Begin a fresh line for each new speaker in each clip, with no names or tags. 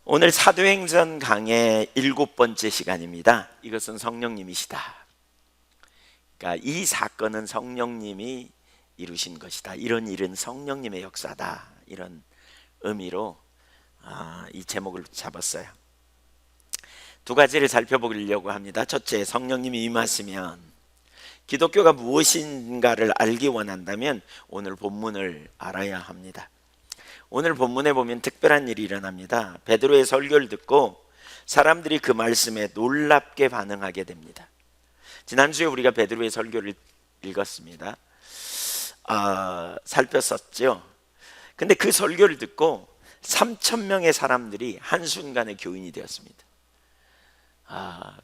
오늘 사도행전 강의 7번째 시간입니다. 이것은 성령님이시다. 그러니까 이 사건은 성령님이 이루신 것이다. 이런 일은 성령님의 역사다. 이런 의미로 이 제목을 잡았어요. 두 가지를 살펴보려고 합니다. 첫째, 성령님이 임하시면 기독교가 무엇인가를 알기 원한다면 오늘 본문을 알아야 합니다. 오늘 본문에 보면 특별한 일이 일어납니다. 베드로의 설교를 듣고 사람들이 그 말씀에 놀랍게 반응하게 됩니다. 지난주에 우리가 베드로의 설교를 읽었습니다. 살폈었죠. 근데 그 설교를 듣고 3,000명의 사람들이 한순간에 교인이 되었습니다.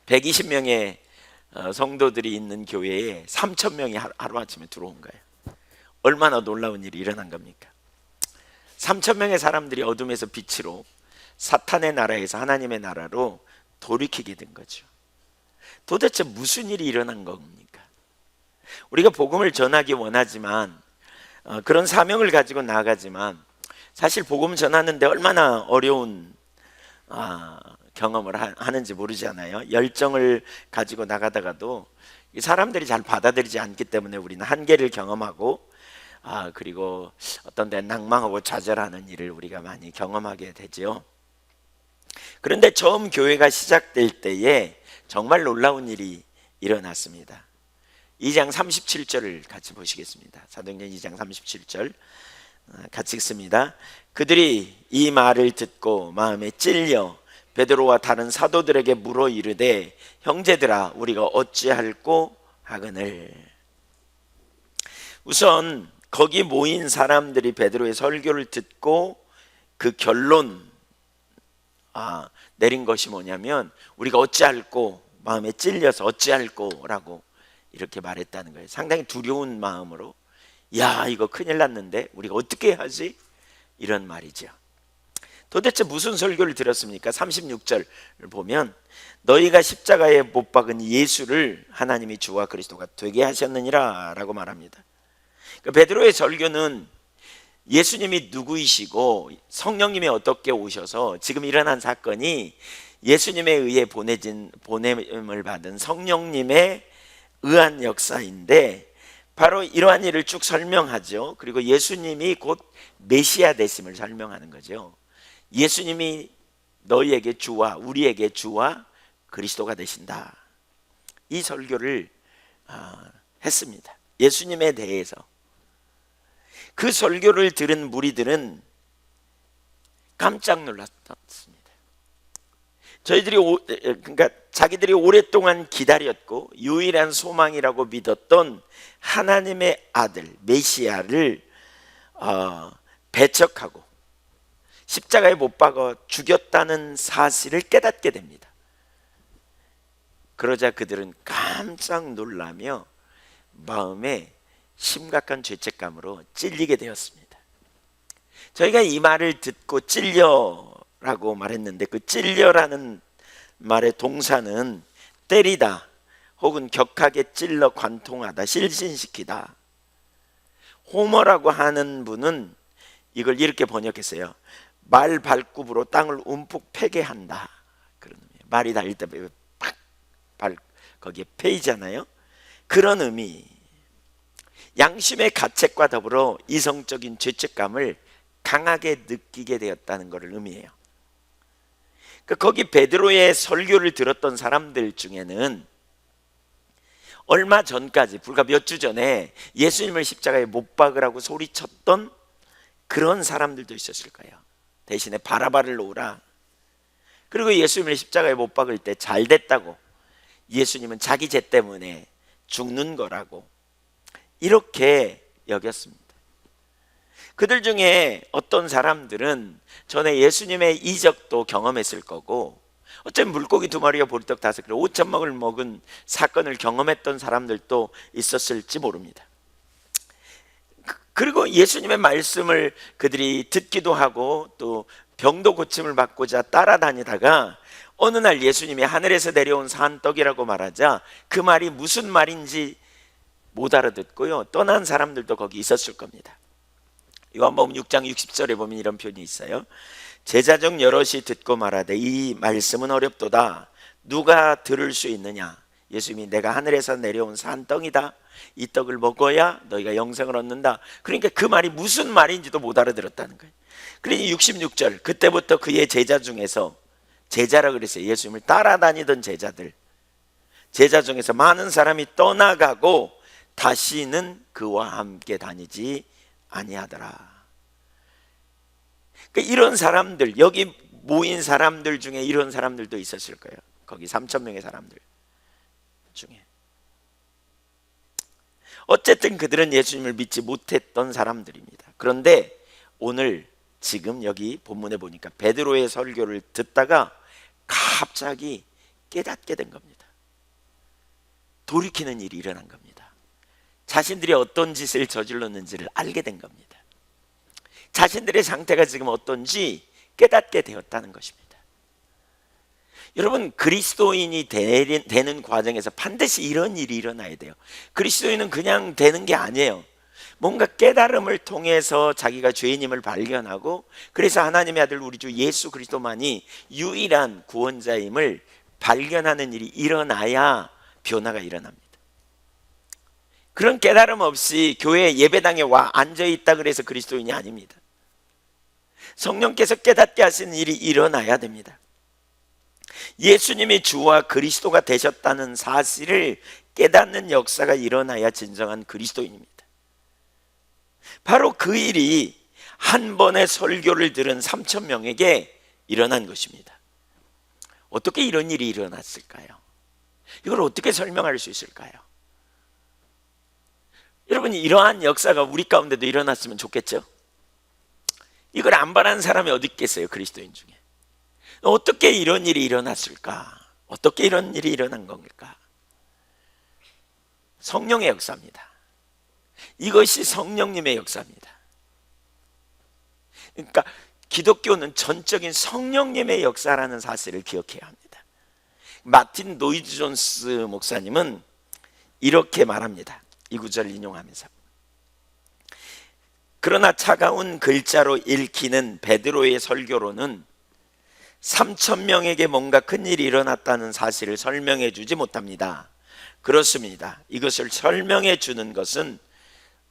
120명의 성도들이 있는 교회에 3,000명이 하루아침에 들어온 거예요. 얼마나 놀라운 일이 일어난 겁니까? 3,000명의 사람들이 어둠에서 빛으로, 사탄의 나라에서 하나님의 나라로 돌이키게 된 거죠. 도대체 무슨 일이 일어난 겁니까? 우리가 복음을 전하기 원하지만, 그런 사명을 가지고 나아가지만 사실 복음 전하는데 얼마나 어려운 경험을 하는지 모르잖아요. 열정을 가지고 나가다가도 사람들이 잘 받아들이지 않기 때문에 우리는 한계를 경험하고, 그리고 어떤 데 낭망하고 좌절하는 일을 우리가 많이 경험하게 되죠. 그런데 처음 교회가 시작될 때에 정말 놀라운 일이 일어났습니다. 2장 37절을 같이 보시겠습니다. 사도행전 2장 37절 같이 읽습니다. 그들이 이 말을 듣고 마음에 찔려 베드로와 다른 사도들에게 물어 이르되 형제들아 우리가 어찌할꼬 하거늘. 우선 거기 모인 사람들이 베드로의 설교를 듣고 그 결론 내린 것이 뭐냐면 우리가 어찌할꼬, 마음에 찔려서 어찌할꼬라고 이렇게 말했다는 거예요. 상당히 두려운 마음으로, 야 이거 큰일 났는데 우리가 어떻게 하지? 이런 말이죠. 도대체 무슨 설교를 들었습니까? 36절을 보면 너희가 십자가에 못 박은 예수를 하나님이 주와 그리스도가 되게 하셨느니라 라고 말합니다. 베드로의 설교는 예수님이 누구이시고 성령님이 어떻게 오셔서 지금 일어난 사건이 예수님에 의해 보냄을 받은 성령님의 의한 역사인데 바로 이러한 일을 쭉 설명하죠. 그리고 예수님이 곧 메시아 되심을 설명하는 거죠. 예수님이 너희에게 주와 우리에게 주와 그리스도가 되신다. 이 설교를 했습니다. 예수님에 대해서. 그 설교를 들은 무리들은 깜짝 놀랐습니다. 그러니까 자기들이 오랫동안 기다렸고 유일한 소망이라고 믿었던 하나님의 아들 메시아를 배척하고 십자가에 못 박아 죽였다는 사실을 깨닫게 됩니다. 그러자 그들은 깜짝 놀라며 마음에 심각한 죄책감으로 찔리게 되었습니다. 저희가 이 말을 듣고 찔려라고 말했는데 그 찔려라는 말의 동사는 때리다 혹은 격하게 찔러 관통하다, 실신시키다. 호머라고 하는 분은 이걸 이렇게 번역했어요. 말 발굽으로 땅을 움푹 패게 한다. 그런 의미예요. 말이 달릴 때 팍 거기에 패이잖아요. 그런 의미. 양심의 가책과 더불어 이성적인 죄책감을 강하게 느끼게 되었다는 것을 의미해요. 거기 베드로의 설교를 들었던 사람들 중에는 얼마 전까지 불과 몇 주 전에 예수님을 십자가에 못 박으라고 소리쳤던 그런 사람들도 있었을 거예요. 대신에 바라바를 놓으라. 그리고 예수님을 십자가에 못 박을 때 잘 됐다고, 예수님은 자기 죄 때문에 죽는 거라고 이렇게 여겼습니다. 그들 중에 어떤 사람들은 전에 예수님의 이적도 경험했을 거고, 어쩌면 물고기 2마리와 보리떡 5그릇 5,000명을 먹은 사건을 경험했던 사람들도 있었을지 모릅니다. 그리고 예수님의 말씀을 그들이 듣기도 하고 또 병도 고침을 받고자 따라다니다가 어느 날 예수님이 하늘에서 내려온 산떡이라고 말하자 그 말이 무슨 말인지 못 알아듣고요, 떠난 사람들도 거기 있었을 겁니다. 요한복음 6장 60절에 보면 이런 표현이 있어요. 제자 중 여럿이 듣고 말하되 이 말씀은 어렵도다. 누가 들을 수 있느냐? 예수님이 내가 하늘에서 내려온 산떡이다. 이 떡을 먹어야 너희가 영생을 얻는다. 그러니까 그 말이 무슨 말인지도 못 알아들었다는 거예요. 그러니 66절, 그때부터 그의 제자 중에서, 제자라 그랬어요. 예수님을 따라다니던 제자 중에서 많은 사람이 떠나가고 다시는 그와 함께 다니지 아니하더라. 그러니까 이런 사람들, 여기 모인 사람들 중에 이런 사람들도 있었을 거예요. 거기 3,000명의 사람들 중에. 어쨌든 그들은 예수님을 믿지 못했던 사람들입니다. 그런데 오늘 지금 여기 본문에 보니까 베드로의 설교를 듣다가 갑자기 깨닫게 된 겁니다. 돌이키는 일이 일어난 겁니다. 자신들이 어떤 짓을 저질렀는지를 알게 된 겁니다. 자신들의 상태가 지금 어떤지 깨닫게 되었다는 것입니다. 여러분, 그리스도인이 되는 과정에서 반드시 이런 일이 일어나야 돼요. 그리스도인은 그냥 되는 게 아니에요. 뭔가 깨달음을 통해서 자기가 죄인임을 발견하고, 그래서 하나님의 아들 우리 주 예수 그리스도만이 유일한 구원자임을 발견하는 일이 일어나야 변화가 일어납니다. 그런 깨달음 없이 교회 예배당에 와 앉아있다 그래서 그리스도인이 아닙니다. 성령께서 깨닫게 하시는 일이 일어나야 됩니다. 예수님이 주와 그리스도가 되셨다는 사실을 깨닫는 역사가 일어나야 진정한 그리스도인입니다. 바로 그 일이 한 번의 설교를 들은 3,000명에게 일어난 것입니다. 어떻게 이런 일이 일어났을까요? 이걸 어떻게 설명할 수 있을까요? 여러분, 이러한 역사가 우리 가운데도 일어났으면 좋겠죠? 이걸 안 바라는 사람이 어디 있겠어요, 그리스도인 중에. 어떻게 이런 일이 일어났을까? 어떻게 이런 일이 일어난 겁니까? 성령의 역사입니다. 이것이 성령님의 역사입니다. 그러니까 기독교는 전적인 성령님의 역사라는 사실을 기억해야 합니다. 마틴 노이즈 존스 목사님은 이렇게 말합니다. 이 구절을 인용하면서, 그러나 차가운 글자로 읽히는 베드로의 설교로는 3,000명에게 뭔가 큰일이 일어났다는 사실을 설명해 주지 못합니다. 그렇습니다. 이것을 설명해 주는 것은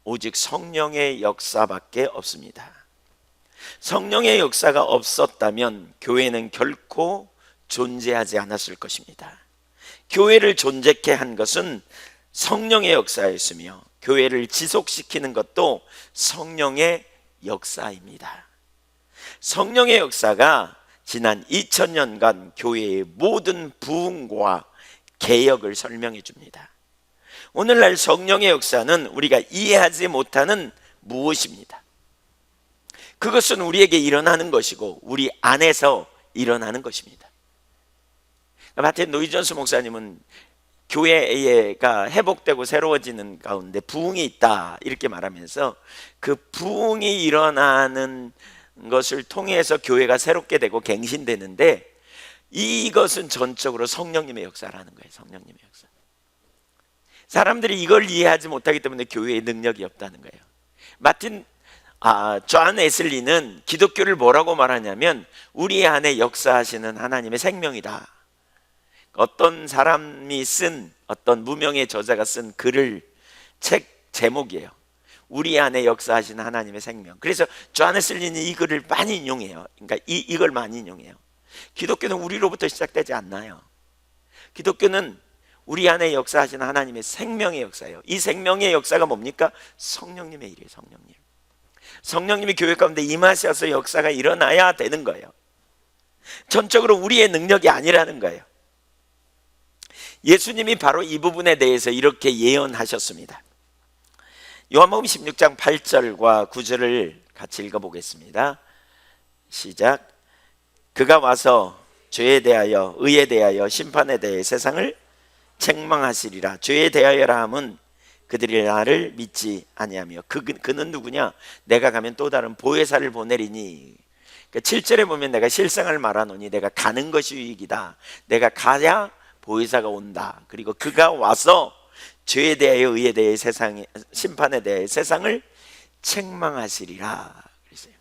오직 성령의 역사밖에 없습니다. 성령의 역사가 없었다면 교회는 결코 존재하지 않았을 것입니다. 교회를 존재케 한 것은 성령의 역사였으며 교회를 지속시키는 것도 성령의 역사입니다. 성령의 역사가 지난 2000년간 교회의 모든 부흥과 개혁을 설명해 줍니다. 오늘날 성령의 역사는 우리가 이해하지 못하는 무엇입니다. 그것은 우리에게 일어나는 것이고 우리 안에서 일어나는 것입니다. 마틴 노이즈 존스 목사님은 교회가 회복되고 새로워지는 가운데 부흥이 있다 이렇게 말하면서, 그 부흥이 일어나는 것을 통해서 교회가 새롭게 되고 갱신되는데, 이것은 전적으로 성령님의 역사라는 거예요. 성령님의 역사. 사람들이 이걸 이해하지 못하기 때문에 교회에 능력이 없다는 거예요. 존 웨슬리는 기독교를 뭐라고 말하냐면 우리 안에 역사하시는 하나님의 생명이다. 어떤 사람이 쓴, 어떤 무명의 저자가 쓴 책 제목이에요. 우리 안에 역사하시는 하나님의 생명. 그래서 존 웨슬리는 이 글을 많이 인용해요. 그러니까 이걸 많이 인용해요. 기독교는 우리로부터 시작되지 않나요? 기독교는 우리 안에 역사하시는 하나님의 생명의 역사예요. 이 생명의 역사가 뭡니까? 성령님의 일이에요. 성령님. 성령님이 교회 가운데 임하셔서 역사가 일어나야 되는 거예요. 전적으로 우리의 능력이 아니라는 거예요. 예수님이 바로 이 부분에 대해서 이렇게 예언하셨습니다. 요한복음 16장 8절과 9절을 같이 읽어보겠습니다. 시작. 그가 와서 죄에 대하여 의에 대하여 심판에 대해 세상을 책망하시리라. 죄에 대하여라 함은 그들이 나를 믿지 아니하며, 그는 누구냐? 내가 가면 또 다른 보혜사를 보내리니. 그러니까 7절에 보면 내가 실상을 말하노니 내가 가는 것이 유익이다. 내가 가야 보혜사가 온다. 그리고 그가 와서 죄에 대하여 의에 대해 심판에 대해 세상을 책망하시리라 그랬어요.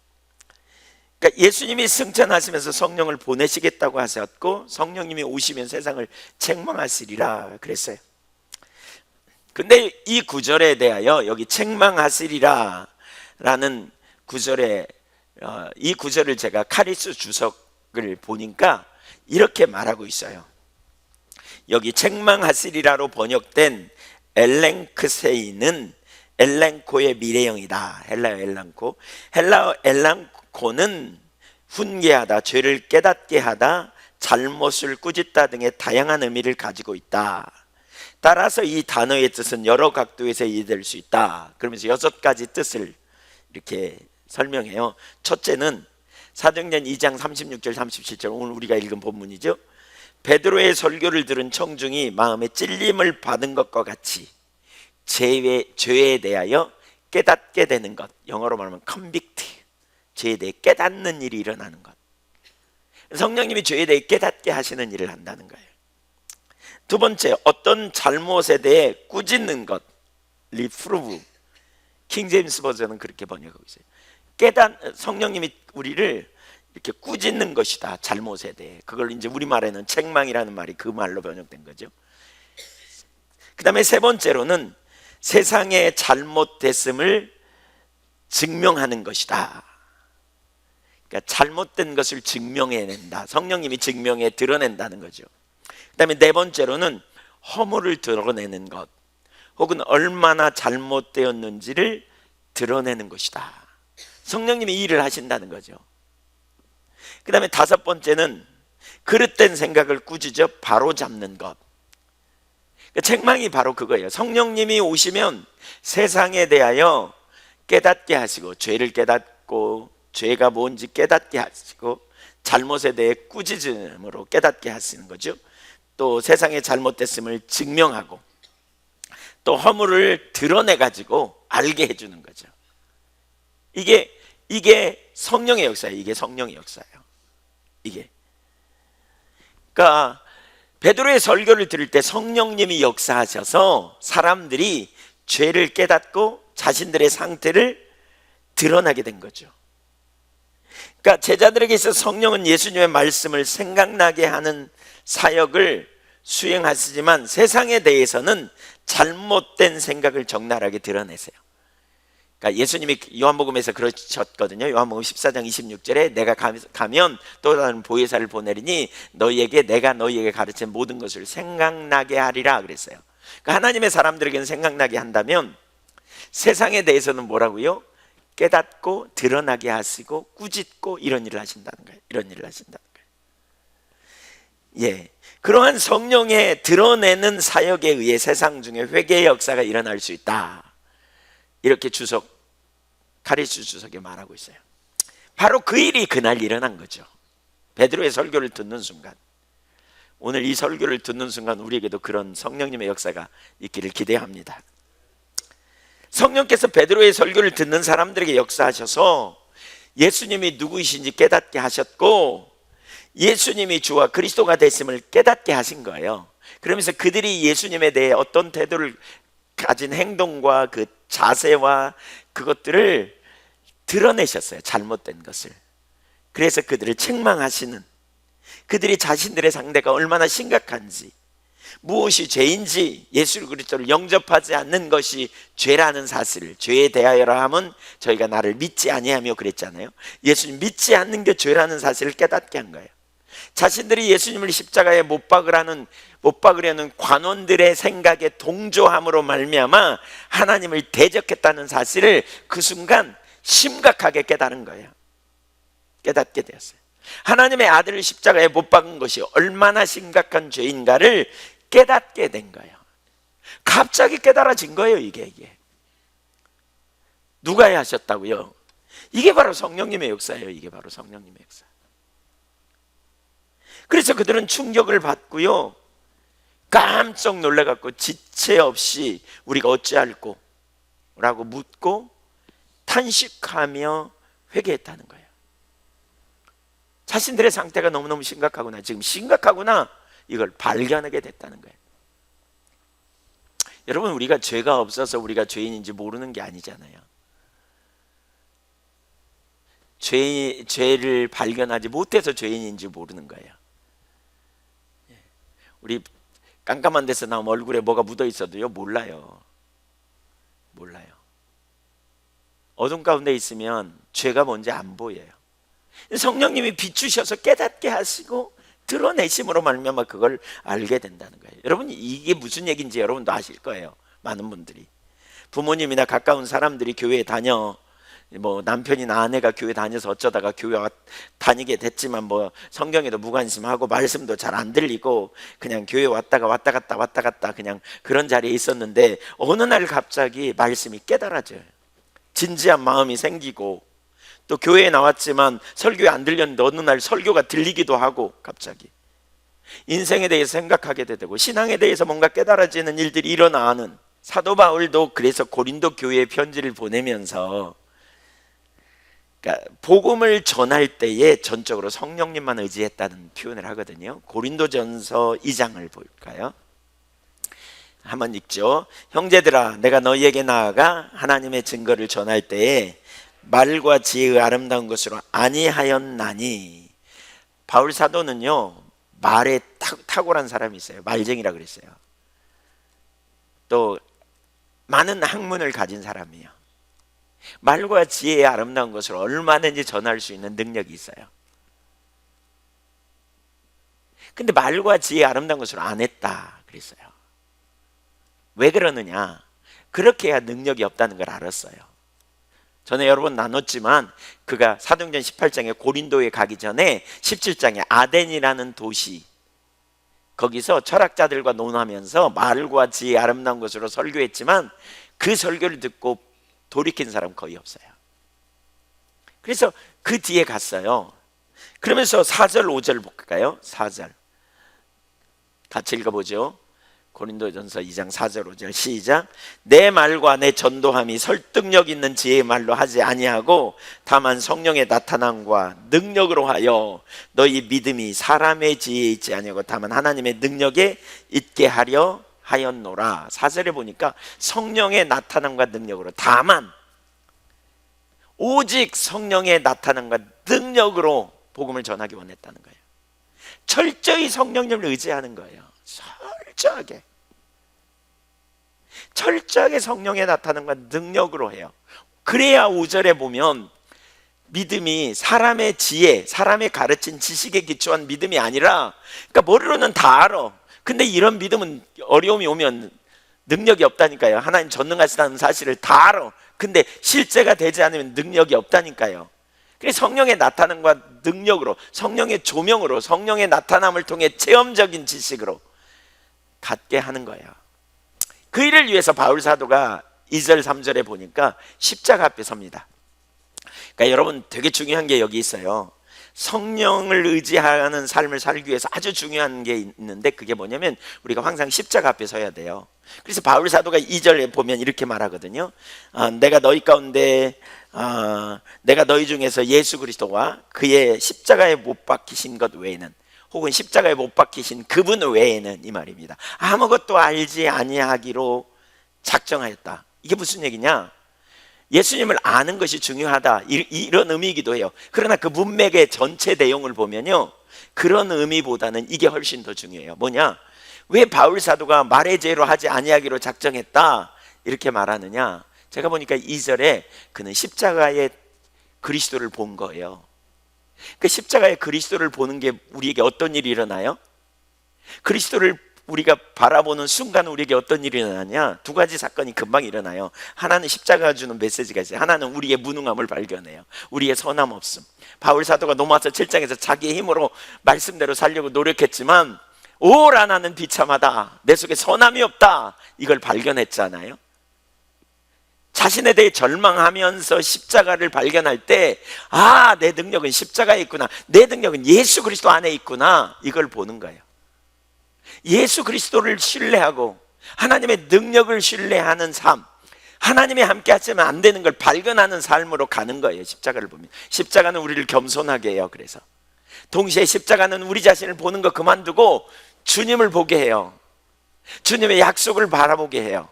그러니까 예수님이 승천하시면서 성령을 보내시겠다고 하셨고 성령님이 오시면 세상을 책망하시리라 그랬어요. 근데 이 구절에 대하여 여기 책망하시리라 라는 구절에 이 구절을 제가 카리스 주석을 보니까 이렇게 말하고 있어요. 여기 책망하시리라로 번역된 엘랭크세이는 엘랭코의 미래형이다. 헬라어 엘랑코. 헬라어 엘랑코는 훈계하다, 죄를 깨닫게 하다, 잘못을 꾸짖다 등의 다양한 의미를 가지고 있다. 따라서 이 단어의 뜻은 여러 각도에서 이해될 수 있다. 그러면서 6가지 뜻을 이렇게 설명해요. 첫째는 사도행전 2장 36절 37절, 오늘 우리가 읽은 본문이죠. 베드로의 설교를 들은 청중이 마음에 찔림을 받은 것과 같이 죄에 대하여 깨닫게 되는 것, 영어로 말하면 convict, 죄에 대해 깨닫는 일이 일어나는 것. 성령님이 죄에 대해 깨닫게 하시는 일을 한다는 거예요. 두 번째, 어떤 잘못에 대해 꾸짖는 것, reprove. 킹제임스 버전은 그렇게 번역하고 있어요. 성령님이 우리를 이렇게 꾸짖는 것이다, 잘못에 대해. 그걸 이제 우리말에는 책망이라는 말이 그 말로 번역된 거죠. 그 다음에 세 번째로는 세상의 잘못됐음을 증명하는 것이다. 그러니까 잘못된 것을 증명해낸다. 성령님이 증명해 드러낸다는 거죠. 그 다음에 네 번째로는 허물을 드러내는 것, 혹은 얼마나 잘못되었는지를 드러내는 것이다. 성령님이 이 일을 하신다는 거죠. 그 다음에 다섯 번째는 그릇된 생각을 꾸짖어 바로잡는 것. 책망이 바로 그거예요. 성령님이 오시면 세상에 대하여 깨닫게 하시고, 죄를 깨닫고 죄가 뭔지 깨닫게 하시고, 잘못에 대해 꾸짖음으로 깨닫게 하시는 거죠. 또 세상의 잘못됐음을 증명하고, 또 허물을 드러내 가지고 알게 해주는 거죠. 이게 성령의 역사예요. 이게 성령의 역사예요. 그러니까 베드로의 설교를 들을 때 성령님이 역사하셔서 사람들이 죄를 깨닫고 자신들의 상태를 드러나게 된 거죠. 그러니까 제자들에게 있어 성령은 예수님의 말씀을 생각나게 하는 사역을 수행하시지만 세상에 대해서는 잘못된 생각을 적나라하게 드러내세요. 그러니까 예수님이 요한복음에서 그러셨거든요. 요한복음 14장 26절에 내가 가면 또 다른 보혜사를 보내리니 너희에게 내가 너희에게 가르친 모든 것을 생각나게 하리라 그랬어요. 그러니까 하나님의 사람들에게는 생각나게 한다면 세상에 대해서는 뭐라고요? 깨닫고 드러나게 하시고 꾸짖고 이런 일을 하신다는 거예요. 이런 일을 하신다는 거예요. 예, 그러한 성령의 드러내는 사역에 의해 세상 중에 회개의 역사가 일어날 수 있다. 이렇게 카리스 주석이 말하고 있어요. 바로 그 일이 그날 일어난 거죠. 베드로의 설교를 듣는 순간, 오늘 이 설교를 듣는 순간 우리에게도 그런 성령님의 역사가 있기를 기대합니다. 성령께서 베드로의 설교를 듣는 사람들에게 역사하셔서 예수님이 누구이신지 깨닫게 하셨고, 예수님이 주와 그리스도가 되심을 깨닫게 하신 거예요. 그러면서 그들이 예수님에 대해 어떤 태도를 가진 행동과 그 자세와 그것들을 드러내셨어요. 잘못된 것을. 그래서 그들을 책망하시는, 그들이 자신들의 상대가 얼마나 심각한지, 무엇이 죄인지, 예수 그리스도를 영접하지 않는 것이 죄라는 사실을, 죄에 대하여라 함은 저희가 나를 믿지 아니하며 그랬잖아요. 예수님 믿지 않는 게 죄라는 사실을 깨닫게 한 거예요. 자신들이 예수님을 십자가에 못 박으려는 관원들의 생각에 동조함으로 말미암아 하나님을 대적했다는 사실을 그 순간 심각하게 깨달은 거예요. 깨닫게 되었어요. 하나님의 아들을 십자가에 못 박은 것이 얼마나 심각한 죄인가를 깨닫게 된 거예요. 갑자기 깨달아진 거예요. 이게 누가 하셨다고요? 이게 바로 성령님의 역사예요. 이게 바로 성령님의 역사. 그래서 그들은 충격을 받고요, 깜짝 놀라갖고 지체 없이 우리가 어찌할꼬? 라고 묻고 탄식하며 회개했다는 거예요. 자신들의 상태가 너무너무 심각하구나, 지금 심각하구나, 이걸 발견하게 됐다는 거예요. 여러분, 우리가 죄가 없어서 우리가 죄인인지 모르는 게 아니잖아요. 죄를 발견하지 못해서 죄인인지 모르는 거예요. 우리 깜깜한 데서 나오면 얼굴에 뭐가 묻어 있어도요, 몰라요. 어둠 가운데 있으면 죄가 뭔지 안 보여요. 성령님이 비추셔서 깨닫게 하시고 드러내심으로 말미암아 그걸 알게 된다는 거예요. 여러분, 이게 무슨 얘기인지 여러분도 아실 거예요. 많은 분들이, 부모님이나 가까운 사람들이 교회에 다녀, 뭐 남편이나 아내가 교회 다녀서 어쩌다가 교회 다니게 됐지만 뭐 성경에도 무관심하고 말씀도 잘 안 들리고 그냥 교회 왔다 갔다 그냥 그런 자리에 있었는데 어느 날 갑자기 말씀이 깨달아져요. 진지한 마음이 생기고, 또 교회에 나왔지만 설교에 안 들렸는데 어느 날 설교가 들리기도 하고, 갑자기 인생에 대해서 생각하게 되고 신앙에 대해서 뭔가 깨달아지는 일들이 일어나는, 사도 바울도 그래서 고린도 교회에 편지를 보내면서, 그러니까 복음을 전할 때에 전적으로 성령님만 의지했다는 표현을 하거든요. 고린도전서 2장을 볼까요? 한번 읽죠. 형제들아, 내가 너희에게 나아가 하나님의 증거를 전할 때에 말과 지혜의 아름다운 것으로 아니하였나니. 바울 사도는요, 말에 탁월한 사람이 있어요. 말쟁이라 그랬어요. 또 많은 학문을 가진 사람이에요. 말과 지혜의 아름다운 것을 얼마든지 전할 수 있는 능력이 있어요. 근데 말과 지혜의 아름다운 것을 안 했다 그랬어요. 왜 그러느냐? 그렇게 해야 능력이 없다는 걸 알았어요. 전에 여러 번 나눴지만 그가 사도행전 18장에 고린도에 가기 전에 17장에 아덴이라는 도시, 거기서 철학자들과 논하면서 말과 지혜의 아름다운 것으로 설교했지만 그 설교를 듣고 돌이킨 사람 거의 없어요. 그래서 그 뒤에 갔어요. 그러면서 4절 5절 볼까요? 4절 같이 읽어보죠. 고린도전서 2장 4절 5절 시작. 내 말과 내 전도함이 설득력 있는 지혜의 말로 하지 아니하고 다만 성령의 나타남과 능력으로 하여 너희 믿음이 사람의 지혜에 있지 아니하고 다만 하나님의 능력에 있게 하려 하였노라. 4절에 보니까 성령의 나타남과 능력으로, 다만 오직 성령의 나타남과 능력으로 복음을 전하기 원했다는 거예요. 철저히 성령님을 의지하는 거예요. 철저하게 성령의 나타남과 능력으로 해요. 그래야 5절에 보면 믿음이 사람의 지혜, 사람의 가르친 지식에 기초한 믿음이 아니라, 그러니까 머리로는 다 알아. 근데 이런 믿음은 어려움이 오면 능력이 없다니까요. 하나님 전능하시다는 사실을 다 알아. 근데 실제가 되지 않으면 능력이 없다니까요. 그래서 성령의 나타남과 능력으로, 성령의 조명으로, 성령의 나타남을 통해 체험적인 지식으로 갖게 하는 거예요. 그 일을 위해서 바울 사도가 2절 3절에 보니까 십자가 앞에 섭니다. 그러니까 여러분, 되게 중요한 게 여기 있어요. 성령을 의지하는 삶을 살기 위해서 아주 중요한 게 있는데, 그게 뭐냐면 우리가 항상 십자가 앞에 서야 돼요. 그래서 바울 사도가 2절에 보면 이렇게 말하거든요. 내가 너희 가운데 내가 너희 중에서 예수 그리스도와 그의 십자가에 못 박히신 것 외에는, 혹은 십자가에 못 박히신 그분 외에는, 이 말입니다, 아무것도 알지 아니하기로 작정하였다. 이게 무슨 얘기냐? 예수님을 아는 것이 중요하다, 이런 의미이기도 해요. 그러나 그 문맥의 전체 내용을 보면요, 그런 의미보다는 이게 훨씬 더 중요해요. 뭐냐? 왜 바울 사도가 말의 죄로 하지 아니하기로 작정했다 이렇게 말하느냐? 제가 보니까 2절에 그는 십자가의 그리스도를 본 거예요. 그 십자가의 그리스도를 보는 게 우리에게 어떤 일이 일어나요? 그리스도를 우리가 바라보는 순간 우리에게 어떤 일이 일어나냐? 두 가지 사건이 금방 일어나요. 하나는 십자가가 주는 메시지가 있어요. 하나는 우리의 무능함을 발견해요. 우리의 선함 없음. 바울 사도가 로마서 7장에서 자기의 힘으로 말씀대로 살려고 노력했지만 오라 나는 비참하다, 내 속에 선함이 없다, 이걸 발견했잖아요. 자신에 대해 절망하면서 십자가를 발견할 때, 내 능력은 십자가에 있구나, 내 능력은 예수 그리스도 안에 있구나, 이걸 보는 거예요. 예수 그리스도를 신뢰하고 하나님의 능력을 신뢰하는 삶, 하나님이 함께 하시면 안 되는 걸 발견하는 삶으로 가는 거예요. 십자가를 보면 십자가는 우리를 겸손하게 해요. 그래서 동시에 십자가는 우리 자신을 보는 거 그만두고 주님을 보게 해요. 주님의 약속을 바라보게 해요.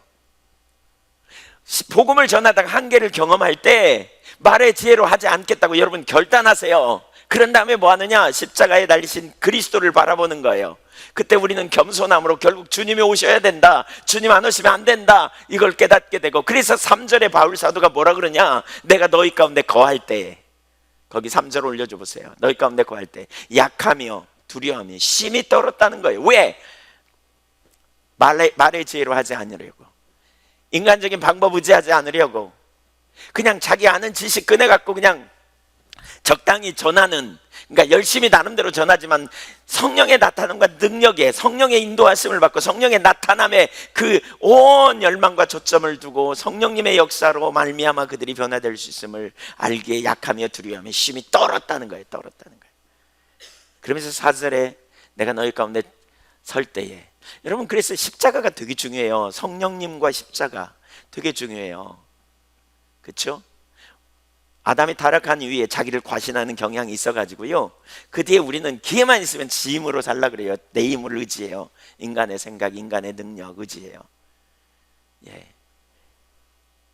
복음을 전하다가 한계를 경험할 때 말의 지혜로 하지 않겠다고 여러분 결단하세요. 그런 다음에 뭐 하느냐? 십자가에 달리신 그리스도를 바라보는 거예요. 그때 우리는 겸손함으로 결국 주님이 오셔야 된다, 주님 안 오시면 안 된다, 이걸 깨닫게 되고, 그래서 3절에 바울 사도가 뭐라 그러냐? 내가 너희 가운데 거할 때에, 거기 3절 올려줘 보세요. 너희 가운데 거할 때 약하며 두려움이 심히 떨었다는 거예요. 왜? 말의 지혜로 하지 않으려고, 인간적인 방법 의지하지 않으려고, 그냥 자기 아는 지식 꺼내갖고 그냥 적당히 전하는, 그러니까 열심히 나름대로 전하지만 성령의 나타남과 능력에, 성령의 인도하심을 받고 성령의 나타남에 그 온 열망과 초점을 두고 성령님의 역사로 말미암아 그들이 변화될 수 있음을 알기에 약하며 두려움에 심히 떨었다는 거예요. 떨었다는 거예요. 그러면서 4절에 내가 너희 가운데 설 때에, 여러분 그래서 십자가가 되게 중요해요. 성령님과 십자가 되게 중요해요. 그렇죠? 아담이 타락한 이후에 자기를 과신하는 경향이 있어가지고요, 그 뒤에 우리는 기회만 있으면 지 힘으로 살라 그래요. 내 힘을 의지해요. 인간의 생각, 인간의 능력 의지해요. 예.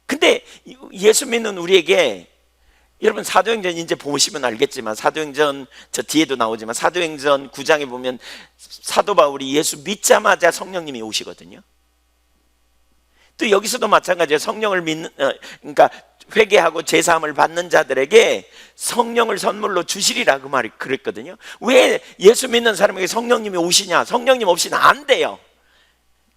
근데 예수 믿는 우리에게, 여러분 사도행전 이제 보시면 알겠지만, 사도행전 저 뒤에도 나오지만 사도행전 9장에 보면 사도 바울이 예수 믿자마자 성령님이 오시거든요. 또 여기서도 마찬가지예요. 성령을 믿는, 그러니까 회개하고 제사함을 받는 자들에게 성령을 선물로 주시리라, 그 말이 그랬거든요. 왜 예수 믿는 사람에게 성령님이 오시냐? 성령님 없이는 안 돼요.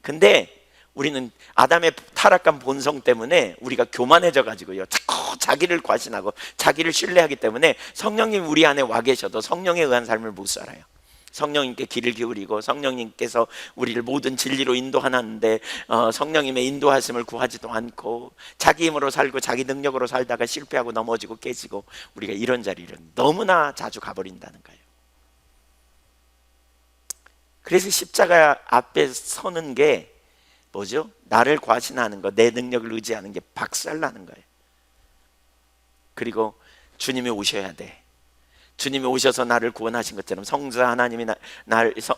근데 우리는 아담의 타락한 본성 때문에 우리가 교만해져 가지고요, 자꾸 자기를 과신하고 자기를 신뢰하기 때문에 성령님 우리 안에 와 계셔도 성령에 의한 삶을 못 살아요. 성령님께 귀를 기울이고 성령님께서 우리를 모든 진리로 인도하는데 성령님의 인도하심을 구하지도 않고 자기 힘으로 살고 자기 능력으로 살다가 실패하고 넘어지고 깨지고, 우리가 이런 자리를 너무나 자주 가버린다는 거예요. 그래서 십자가 앞에 서는 게 뭐죠? 나를 과신하는 거, 내 능력을 의지하는 게 박살나는 거예요. 그리고 주님이 오셔야 돼. 주님이 오셔서 나를 구원하신 것처럼, 성자 하나님이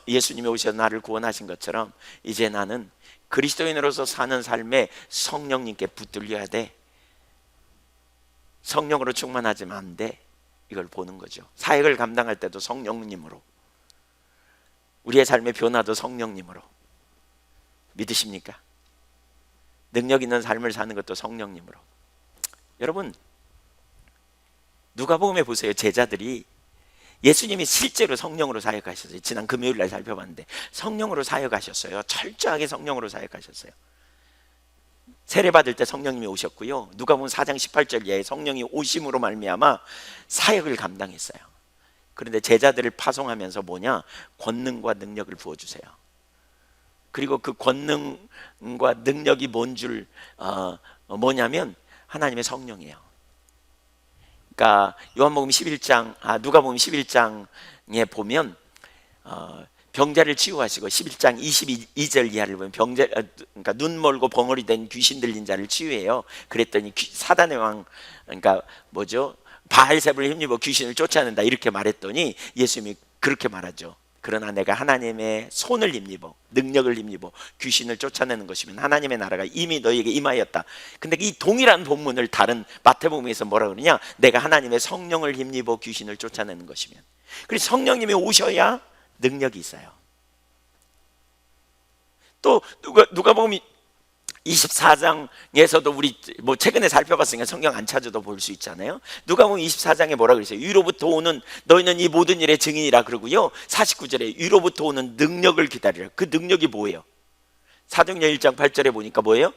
예수님이 오셔서 나를 구원하신 것처럼 이제 나는 그리스도인으로서 사는 삶에 성령님께 붙들려야 돼. 성령으로 충만하지만 안 돼. 이걸 보는 거죠. 사역을 감당할 때도 성령님으로, 우리의 삶의 변화도 성령님으로. 믿으십니까? 능력 있는 삶을 사는 것도 성령님으로. 여러분 누가복음에 보세요. 제자들이 예수님이 실제로 성령으로 사역하셨어요. 지난 금요일 날 살펴봤는데 성령으로 사역하셨어요. 철저하게 성령으로 사역하셨어요. 세례받을 때 성령님이 오셨고요, 누가복음 4장 18절에 성령이 오심으로 말미암아 사역을 감당했어요. 그런데 제자들을 파송하면서 뭐냐? 권능과 능력을 부어주세요. 그리고 그 권능과 능력이 뭔 줄 뭐냐면 하나님의 성령이에요. 그러니까 요한복음 11장, 누가복음 11장에 보면 병자를 치유하시고 11장 22절 이하를 보면 그러니까 눈 멀고 벙어리 된 귀신 들린 자를 치유해요. 그랬더니 사단의 왕, 그러니까 뭐죠? 바알세불을 힘입어 귀신을 쫓아낸다, 이렇게 말했더니 예수님이 그렇게 말하죠. 그러나 내가 하나님의 손을 힘입어, 능력을 힘입어 귀신을 쫓아내는 것이면 하나님의 나라가 이미 너희에게 임하였다. 근데 이 동일한 본문을 다른 마태복음에서 뭐라 그러냐? 내가 하나님의 성령을 힘입어 귀신을 쫓아내는 것이면. 그래서 성령님이 오셔야 능력이 있어요. 또 누가복음 24장에서도 우리 뭐 최근에 살펴봤으니까 성경 안 찾아도 볼 수 있잖아요. 누가복음 24장에 뭐라 그랬어요? 위로부터 오는, 너희는 이 모든 일의 증인이라 그러고요, 49절에 위로부터 오는 능력을 기다리라. 그 능력이 뭐예요? 사도행전 1장 8절에 보니까 뭐예요?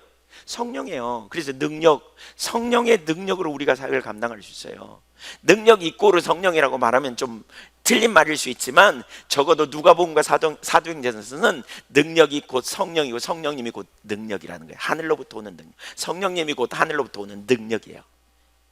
성령이에요. 그래서 능력, 성령의 능력으로 우리가 사역을 감당할 수 있어요. 능력 이꼬르 성령이라고 말하면 좀 틀린 말일 수 있지만, 적어도 누가복음과 사도행전에서는 능력이 곧 성령이고 성령님이 곧 능력이라는 거예요. 하늘로부터 오는 능력, 성령님이 곧 하늘로부터 오는 능력이에요.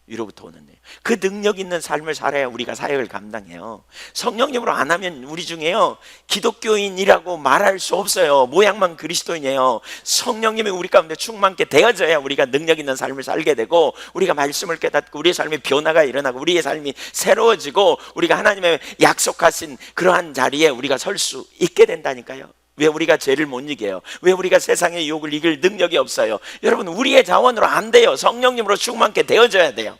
위로부터 오는 능력. 그 능력 있는 삶을 살아야 우리가 사역을 감당해요. 성령님으로 안 하면 우리 중에요, 기독교인이라고 말할 수 없어요. 모양만 그리스도인이에요. 성령님이 우리 가운데 충만케 되어져야 우리가 능력 있는 삶을 살게 되고, 우리가 말씀을 깨닫고 우리의 삶에 변화가 일어나고 우리의 삶이 새로워지고 우리가 하나님의 약속하신 그러한 자리에 우리가 설 수 있게 된다니까요. 왜 우리가 죄를 못 이겨요? 왜 우리가 세상의 유혹을 이길 능력이 없어요? 여러분, 우리의 자원으로 안 돼요. 성령님으로 충만케 되어져야 돼요.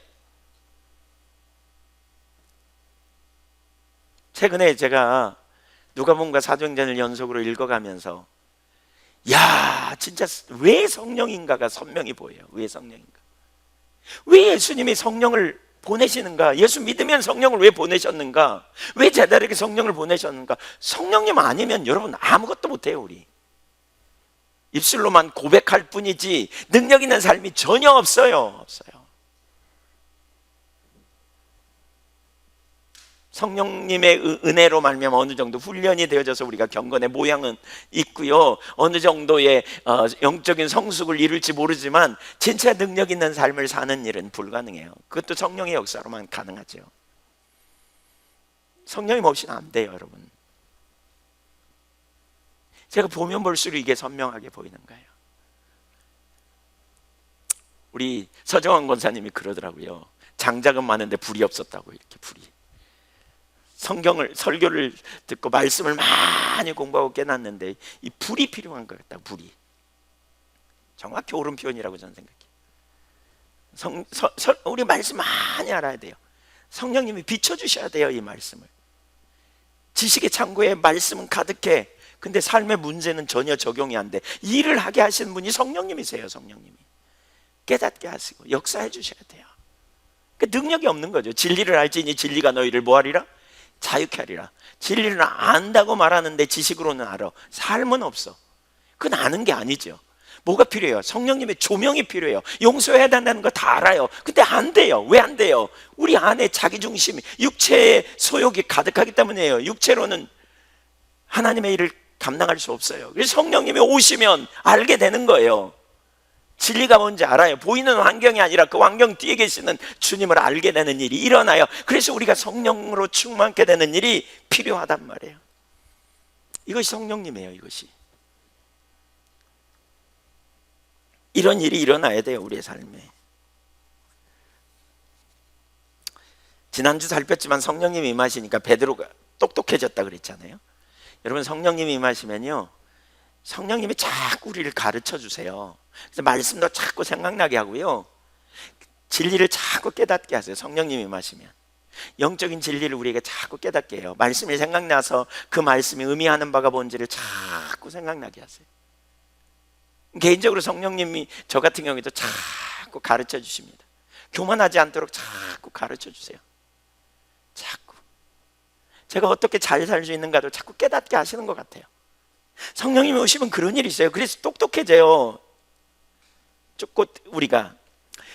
최근에 제가 누가복음과 사도행전을 연속으로 읽어가면서 야, 진짜 왜 성령인가가 선명히 보여요. 왜 성령인가? 왜 예수님이 성령을 보내시는가? 예수 믿으면 성령을 왜 보내셨는가? 왜 제자에게 성령을 보내셨는가? 성령님 아니면 여러분 아무것도 못해요. 우리 입술로만 고백할 뿐이지 능력 있는 삶이 전혀 없어요. 성령님의 은혜로 말미암아 어느 정도 훈련이 되어져서 우리가 경건의 모양은 있고요, 어느 정도의 영적인 성숙을 이룰지 모르지만 진짜 능력 있는 삶을 사는 일은 불가능해요. 그것도 성령의 역사로만 가능하죠. 성령님 없이는 안 돼요, 여러분. 제가 보면 볼수록 이게 선명하게 보이는 거예요. 우리 서정환 권사님이 그러더라고요. 장작은 많은데 불이 없었다고. 이렇게 불이, 설교를 듣고 말씀을 많이 공부하고 깨닫는데 이 불이 필요한 거였다. 불이. 정확히 옳은 표현이라고 저는 생각해요. 우리 말씀 많이 알아야 돼요. 성령님이 비춰주셔야 돼요. 이 말씀을. 지식의 창고에 말씀은 가득해. 근데 삶의 문제는 전혀 적용이 안 돼. 일을 하게 하시는 분이 성령님이세요. 성령님이 깨닫게 하시고 역사해 주셔야 돼요. 그러니까 능력이 없는 거죠. 진리를 알지니 진리가 너희를 뭐하리라? 자유케 하리라. 진리를 안다고 말하는데 지식으로는 알아. 삶은 없어. 그건 아는 게 아니죠. 뭐가 필요해요? 성령님의 조명이 필요해요. 용서해야 된다는 거 다 알아요. 근데 안 돼요. 왜 안 돼요? 우리 안에 자기중심, 육체의 소욕이 가득하기 때문이에요. 육체로는 하나님의 일을 감당할 수 없어요. 그래서 성령님이 오시면 알게 되는 거예요. 진리가 뭔지 알아요. 보이는 환경이 아니라 그 환경 뒤에 계시는 주님을 알게 되는 일이 일어나요. 그래서 우리가 성령으로 충만케 되는 일이 필요하단 말이에요. 이것이 성령님이에요. 이것이. 이런 일이 일어나야 돼요. 우리의 삶에. 지난주 살폈지만 성령님이 임하시니까 베드로가 똑똑해졌다 그랬잖아요. 여러분, 성령님이 임하시면요, 성령님이 자꾸 우리를 가르쳐 주세요. 그래서 말씀도 자꾸 생각나게 하고요, 진리를 자꾸 깨닫게 하세요. 성령님이 임하시면 영적인 진리를 우리에게 자꾸 깨닫게 해요. 말씀이 생각나서 그 말씀이 의미하는 바가 뭔지를 자꾸 생각나게 하세요. 개인적으로 성령님이 저 같은 경우에도 자꾸 가르쳐 주십니다. 교만하지 않도록 자꾸 가르쳐 주세요. 자꾸 제가 어떻게 잘 살 수 있는가도 자꾸 깨닫게 하시는 것 같아요. 성령님이 오시면 그런 일이 있어요. 그래서 똑똑해져요, 곧 우리가.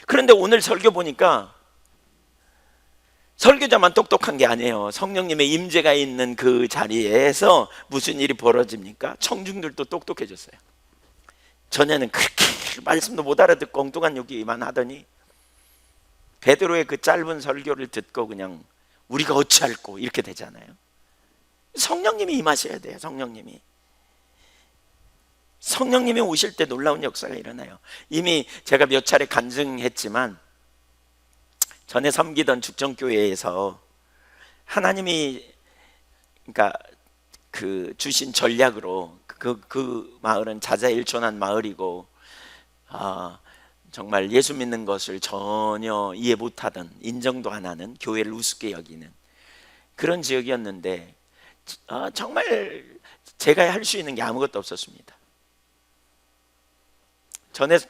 그런데 오늘 설교 보니까 설교자만 똑똑한 게 아니에요. 성령님의 임재가 있는 그 자리에서 무슨 일이 벌어집니까? 청중들도 똑똑해졌어요. 전에는 그렇게 말씀도 못 알아듣고 엉뚱한 얘기만 하더니 베드로의 그 짧은 설교를 듣고 그냥 우리가 어찌할꼬 이렇게 되잖아요. 성령님이 임하셔야 돼요. 성령님이 오실 때 놀라운 역사가 일어나요. 이미 제가 몇 차례 간증했지만 전에 섬기던 죽전교회에서 하나님이 그러니까 그 주신 전략으로 그 마을은 자자일촌한 마을이고 정말 예수 믿는 것을 전혀 이해 못하던, 인정도 안 하는, 교회를 우습게 여기는 그런 지역이었는데 정말 제가 할 수 있는 게 아무것도 없었습니다.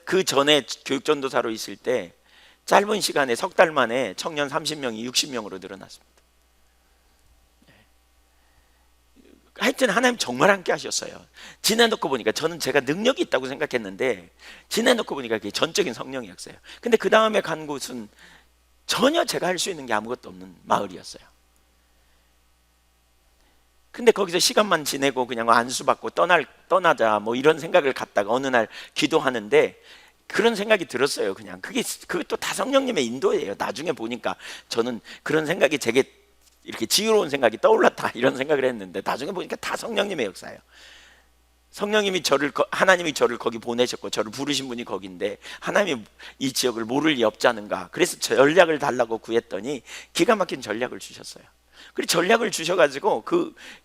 그 전에 교육전도사로 있을 때 짧은 시간에 석 달 만에 청년 30명이 60명으로 늘어났습니다. 하여튼 하나님 정말 함께 하셨어요. 지내놓고 보니까 저는 제가 능력이 있다고 생각했는데 지내놓고 보니까 그게 전적인 성령이었어요. 근데 그 다음에 간 곳은 전혀 제가 할 수 있는 게 아무것도 없는 마을이었어요. 근데 거기서 시간만 지내고 그냥 안수받고 떠나자 뭐 이런 생각을 갖다가 어느 날 기도하는데 그런 생각이 들었어요. 그냥 그것도 다 성령님의 인도예요. 나중에 보니까 저는 그런 생각이 제게 이렇게 지혜로운 생각이 떠올랐다 이런 생각을 했는데 나중에 보니까 다 성령님의 역사예요. 하나님이 저를 거기 보내셨고 저를 부르신 분이 거긴데 하나님이 이 지역을 모를 리 없지 않은가. 그래서 전략을 달라고 구했더니 기가 막힌 전략을 주셨어요. 그리고 전략을 주셔가지고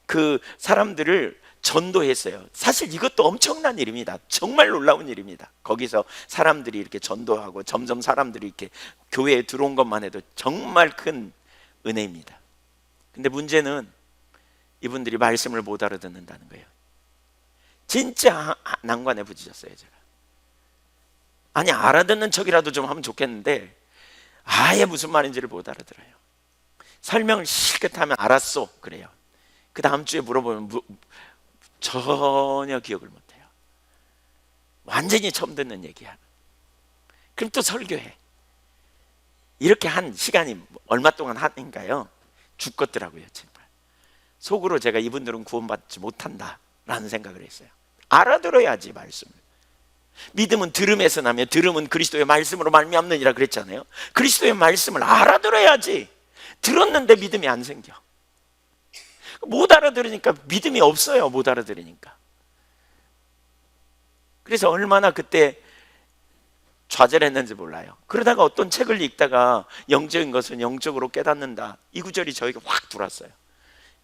그 사람들을 전도했어요. 사실 이것도 엄청난 일입니다. 정말 놀라운 일입니다. 거기서 사람들이 이렇게 전도하고 점점 사람들이 이렇게 교회에 들어온 것만 해도 정말 큰 은혜입니다. 근데 문제는 이분들이 말씀을 못 알아듣는다는 거예요. 진짜 난관에 부딪혔어요, 제가. 아니, 알아듣는 척이라도 좀 하면 좋겠는데 아예 무슨 말인지를 못 알아들어요. 설명을 실컷 하면 알았어 그래요. 그 다음 주에 물어보면 전혀 기억을 못해요. 완전히 처음 듣는 얘기야. 그럼 또 설교해. 이렇게 한 시간이 얼마 동안 하니까요 죽겠더라고요. 정말 속으로 제가 이분들은 구원받지 못한다라는 생각을 했어요. 알아들어야지 말씀을. 믿음은 들음에서 나며 들음은 그리스도의 말씀으로 말미암느니라 그랬잖아요. 그리스도의 말씀을 알아들어야지. 들었는데 믿음이 안 생겨. 못 알아들으니까 믿음이 없어요. 못 알아들으니까. 그래서 얼마나 그때 좌절했는지 몰라요. 그러다가 어떤 책을 읽다가 영적인 것은 영적으로 깨닫는다, 이 구절이 저에게 확 들어왔어요.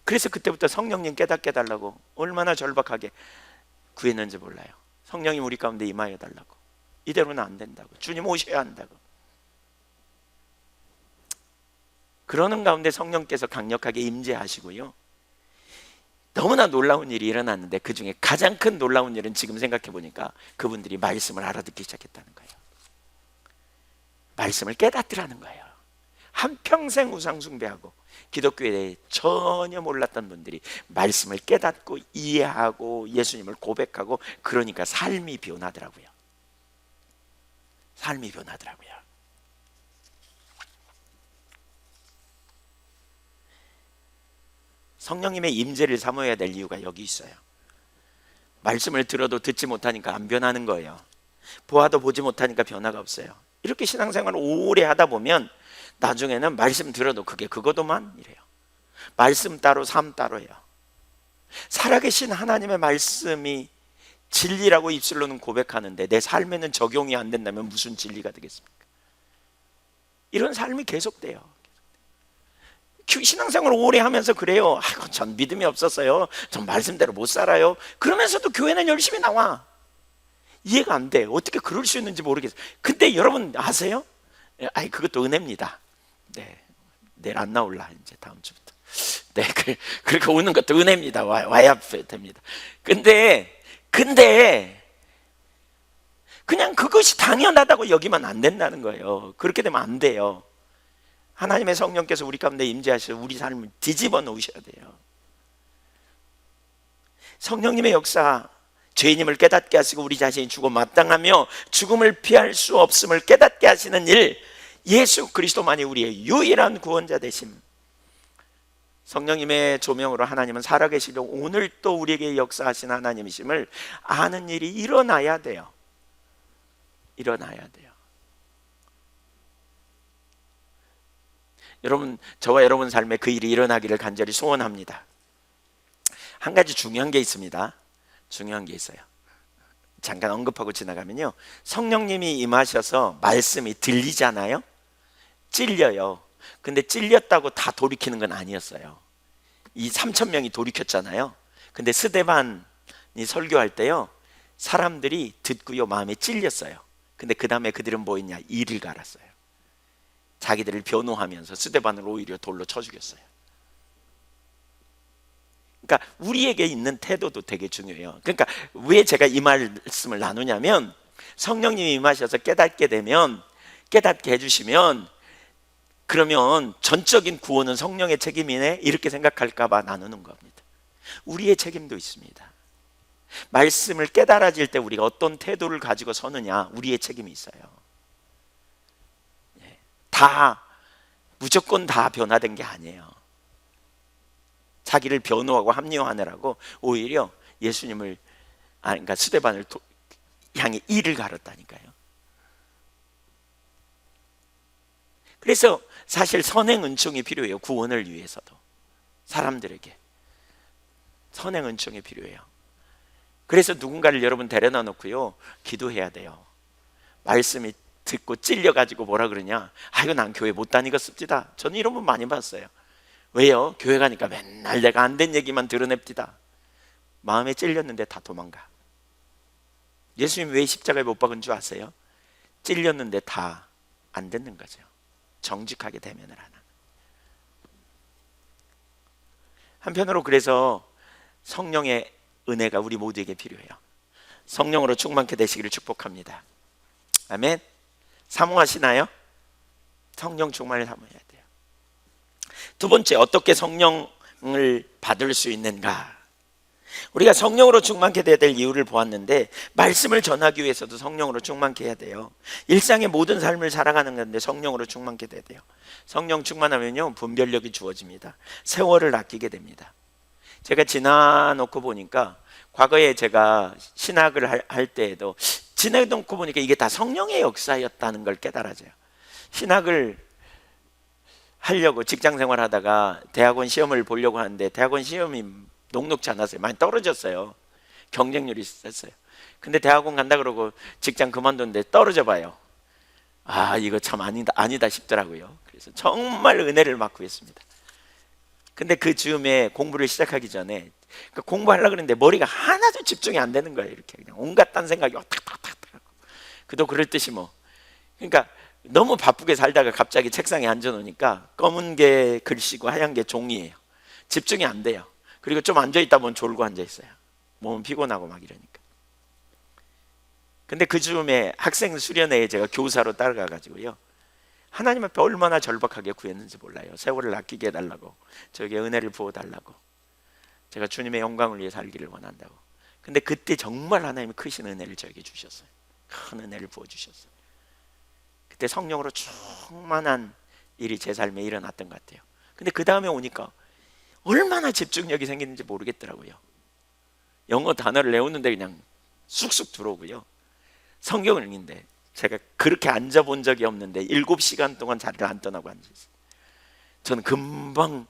그래서 그때부터 성령님 깨닫게 해달라고 얼마나 절박하게 구했는지 몰라요. 성령님 우리 가운데 임하여 달라고. 이대로는 안 된다고. 주님 오셔야 한다고. 그러는 가운데 성령께서 강력하게 임재하시고요, 너무나 놀라운 일이 일어났는데 그 중에 가장 큰 놀라운 일은 지금 생각해 보니까 그분들이 말씀을 알아듣기 시작했다는 거예요. 말씀을 깨닫더라는 거예요. 한평생 우상 숭배하고 기독교에 대해 전혀 몰랐던 분들이 말씀을 깨닫고 이해하고 예수님을 고백하고, 그러니까 삶이 변하더라고요. 삶이 변하더라고요. 성령님의 임재를 사모해야 될 이유가 여기 있어요. 말씀을 들어도 듣지 못하니까 안 변하는 거예요. 보아도 보지 못하니까 변화가 없어요. 이렇게 신앙생활을 오래 하다 보면 나중에는 말씀 들어도 그게 그거도만 이래요. 말씀 따로 삶 따로예요. 살아계신 하나님의 말씀이 진리라고 입술로는 고백하는데 내 삶에는 적용이 안 된다면 무슨 진리가 되겠습니까? 이런 삶이 계속돼요. 신앙생활을 오래 하면서 그래요. 아이고, 전 믿음이 없었어요. 전 말씀대로 못 살아요. 그러면서도 교회는 열심히 나와. 이해가 안 돼. 어떻게 그럴 수 있는지 모르겠어요. 근데 여러분 아세요? 아이, 그것도 은혜입니다. 네, 내일 안 나올라 이제 다음 주부터. 네, 그렇게 오는 것도 은혜입니다. 와야 됩니다. 근데 그냥 그것이 당연하다고 여기면 안 된다는 거예요. 그렇게 되면 안 돼요. 하나님의 성령께서 우리 가운데 임재하셔서 우리 삶을 뒤집어 놓으셔야 돼요. 성령님의 역사, 죄인임을 깨닫게 하시고 우리 자신이 죽어 마땅하며 죽음을 피할 수 없음을 깨닫게 하시는 일, 예수 그리스도만이 우리의 유일한 구원자 되심. 성령님의 조명으로 하나님은 살아계시려 오늘 또 우리에게 역사하신 하나님이심을 아는 일이 일어나야 돼요. 일어나야 돼요. 여러분, 저와 여러분 삶에 그 일이 일어나기를 간절히 소원합니다. 한 가지 중요한 게 있습니다. 중요한 게 있어요. 잠깐 언급하고 지나가면요, 성령님이 임하셔서 말씀이 들리잖아요. 찔려요. 근데 찔렸다고 다 돌이키는 건 아니었어요. 이 3,000명이 돌이켰잖아요. 근데 스데반이 설교할 때요, 사람들이 듣고요 마음에 찔렸어요. 근데 그 다음에 그들은 뭐 했냐? 이를 갈았어요. 자기들을 변호하면서 스데반을 오히려 돌로 쳐 죽였어요. 그러니까 우리에게 있는 태도도 되게 중요해요. 그러니까 왜 제가 이 말씀을 나누냐면, 성령님이 임하셔서 깨닫게 되면, 깨닫게 해주시면, 그러면 전적인 구원은 성령의 책임이네 이렇게 생각할까 봐 나누는 겁니다. 우리의 책임도 있습니다. 말씀을 깨달아질 때 우리가 어떤 태도를 가지고 서느냐, 우리의 책임이 있어요. 다 무조건 다 변화된 게 아니에요. 자기를 변호하고 합리화하느라고 오히려 예수님을, 그러니까 스데반을 향해 이를 갈았다니까요. 그래서 사실 선행 은총이 필요해요. 구원을 위해서도 사람들에게 선행 은총이 필요해요. 그래서 누군가를 여러분 데려다 놓고요 기도해야 돼요. 말씀이 듣고 찔려가지고 뭐라 그러냐? 아이고, 난 교회 못 다니겠습니다. 저는 이런 분 많이 봤어요. 왜요? 교회 가니까 맨날 내가 안 된 얘기만 드러냅디다. 마음에 찔렸는데 다 도망가. 예수님 왜 십자가에 못 박은 줄 아세요? 찔렸는데 다 안 듣는 거죠. 정직하게 대면을 하는. 한편으로 그래서 성령의 은혜가 우리 모두에게 필요해요. 성령으로 충만케 되시기를 축복합니다. 아멘. 사모하시나요? 성령 충만을 사모해야 돼요. 두 번째, 어떻게 성령을 받을 수 있는가? 우리가 성령으로 충만케 돼야 될 이유를 보았는데, 말씀을 전하기 위해서도 성령으로 충만케 해야 돼요. 일상의 모든 삶을 살아가는 건데 성령으로 충만케 돼야 돼요. 성령 충만하면요, 분별력이 주어집니다. 세월을 아끼게 됩니다. 제가 지나놓고 보니까, 과거에 제가 신학을 할 때에도 지나놓고 보니까 이게 다 성령의 역사였다는 걸 깨달아져요. 신학을 하려고 직장 생활하다가 대학원 시험을 보려고 하는데 대학원 시험이 녹록지 않았어요. 많이 떨어졌어요. 경쟁률이 있었어요. 근데 대학원 간다 그러고 직장 그만뒀는데 떨어져 봐요. 아, 이거 참 아니다 싶더라고요. 그래서 정말 은혜를 막 구했습니다. 근데 그 즈음에 공부를 시작하기 전에 공부하려고 그랬는데 머리가 하나도 집중이 안 되는 거예요. 이렇게 그냥 온갖 딴 생각이 탁탁탁탁. 그도 그럴 듯이 뭐. 그러니까 너무 바쁘게 살다가 갑자기 책상에 앉아놓으니까 검은 게 글씨고 하얀 게 종이에요. 집중이 안 돼요. 그리고 좀 앉아있다 보면 졸고 앉아있어요. 몸은 피곤하고 막 이러니까. 근데 그 즈음에 학생 수련회에 제가 교사로 따라가가지고요, 하나님 앞에 얼마나 절박하게 구했는지 몰라요. 세월을 아끼게 해달라고, 저에게 은혜를 부어달라고, 제가 주님의 영광을 위해 살기를 원한다고. 근데 그때 정말 하나님이 크신 은혜를 저에게 주셨어요. 큰 은혜를 부어주셨어요. 그때 성령으로 충만한 일이 제 삶에 일어났던 것 같아요. 근데 그 다음에 오니까 얼마나 집중력이 생기는지 모르겠더라고요. 영어 단어를 외우는데 그냥 쑥쑥 들어오고요. 성경을 읽는데 제가 그렇게 앉아본 적이 없는데 7시간 동안 자리를 안 떠나고 앉아있어요. 저는 금방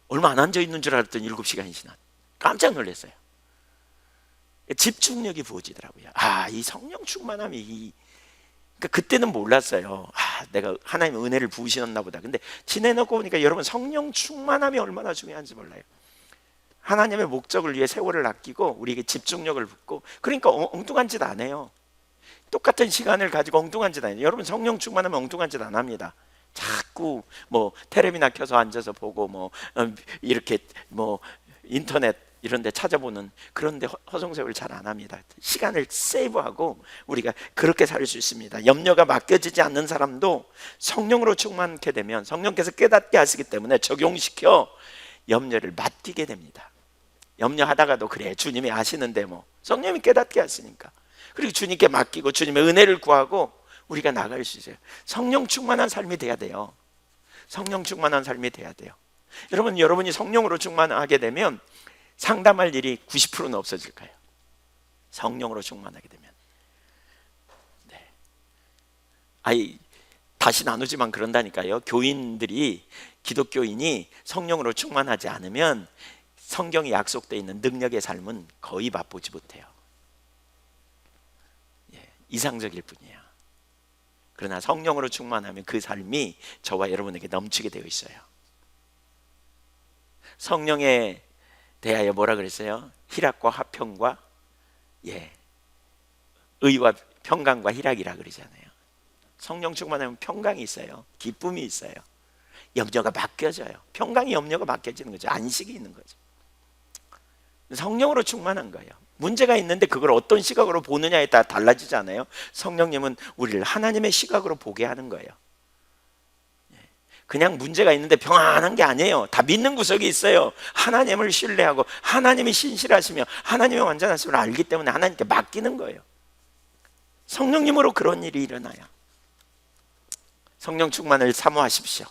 얼마 안 앉아있는 줄 알았더니 7시간이 지나. 깜짝 놀랐어요. 집중력이 부어지더라고요. 아, 이 성령 충만함이, 그러니까 그때는 몰랐어요. 아, 내가 하나님의 은혜를 부으시나 보다. 근데 지내놓고 보니까 여러분, 성령 충만함이 얼마나 중요한지 몰라요. 하나님의 목적을 위해 세월을 아끼고 우리에게 집중력을 붓고, 그러니까 엉뚱한 짓 안 해요. 똑같은 시간을 가지고 엉뚱한 짓 안 해요. 여러분, 성령 충만하면 엉뚱한 짓 안 합니다. 자꾸 뭐 텔레비나 켜서 앉아서 보고 뭐 이렇게 뭐 인터넷 이런 데 찾아보는 그런 데 허송세월 잘 안 합니다. 시간을 세이브하고 우리가 그렇게 살 수 있습니다. 염려가 맡겨지지 않는 사람도 성령으로 충만케 되면 성령께서 깨닫게 하시기 때문에 적용시켜 염려를 맡기게 됩니다. 염려하다가도 그래, 주님이 아시는데 뭐, 성령이 깨닫게 하시니까. 그리고 주님께 맡기고 주님의 은혜를 구하고 우리가 나갈 수 있어요. 성령 충만한 삶이 돼야 돼요. 성령 충만한 삶이 돼야 돼요. 여러분이 성령으로 충만하게 되면 상담할 일이 90%는 없어질 거예요. 성령으로 충만하게 되면. 네. 다시 나누지만 그런다니까요. 기독교인이 성령으로 충만하지 않으면 성경에 약속되어 있는 능력의 삶은 거의 맛보지 못해요. 이상적일 뿐이에요. 그러나 성령으로 충만하면 그 삶이 저와 여러분에게 넘치게 되어 있어요. 성령에 대하여 뭐라 그랬어요? 희락과 화평과 의와 평강과 희락이라 그러잖아요. 성령 충만하면 평강이 있어요. 기쁨이 있어요. 염려가 맡겨져요. 평강이 염려가 맡겨지는 거죠. 안식이 있는 거죠. 성령으로 충만한 거예요. 문제가 있는데 그걸 어떤 시각으로 보느냐에 따라 달라지잖아요. 성령님은 우리를 하나님의 시각으로 보게 하는 거예요. 그냥 문제가 있는데 평안한 게 아니에요. 다 믿는 구석이 있어요. 하나님을 신뢰하고 하나님이 신실하시며 하나님의 완전하심을 알기 때문에 하나님께 맡기는 거예요. 성령님으로 그런 일이 일어나요. 성령 충만을 사모하십시오.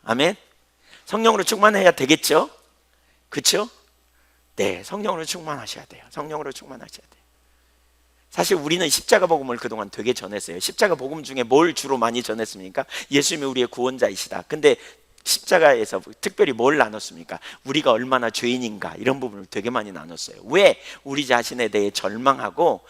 아멘. 성령으로 충만해야 되겠죠? 그렇죠? 네, 성령으로 충만하셔야 돼요. 성령으로 충만하셔야 돼요. 사실 우리는 십자가 복음을 그동안 되게 전했어요. 십자가 복음 중에 뭘 주로 많이 전했습니까? 예수님이 우리의 구원자이시다. 근데 십자가에서 특별히 뭘 나눴습니까? 우리가 얼마나 죄인인가, 이런 부분을 되게 많이 나눴어요. 왜? 우리 자신에 대해 절망하고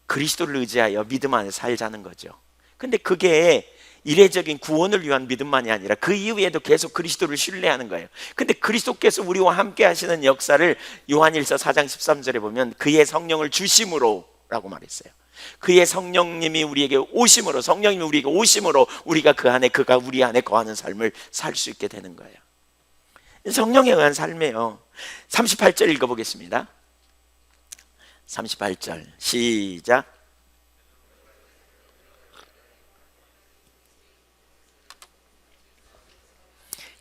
그리스도를 의지하여 믿음 안에 살자는 거죠. 근데 그게 이례적인 구원을 위한 믿음만이 아니라 그 이후에도 계속 그리스도를 신뢰하는 거예요. 근데 그리스도께서 우리와 함께 하시는 역사를 요한일서 4장 13절에 보면 그의 성령을 주심으로 라고 말했어요. 그의 성령님이 우리에게 오심으로, 성령님이 우리에게 오심으로 우리가 그 안에, 그가 우리 안에 거하는 삶을 살 수 있게 되는 거예요. 성령에 의한 삶이에요. 38절 읽어보겠습니다. 38절 시작.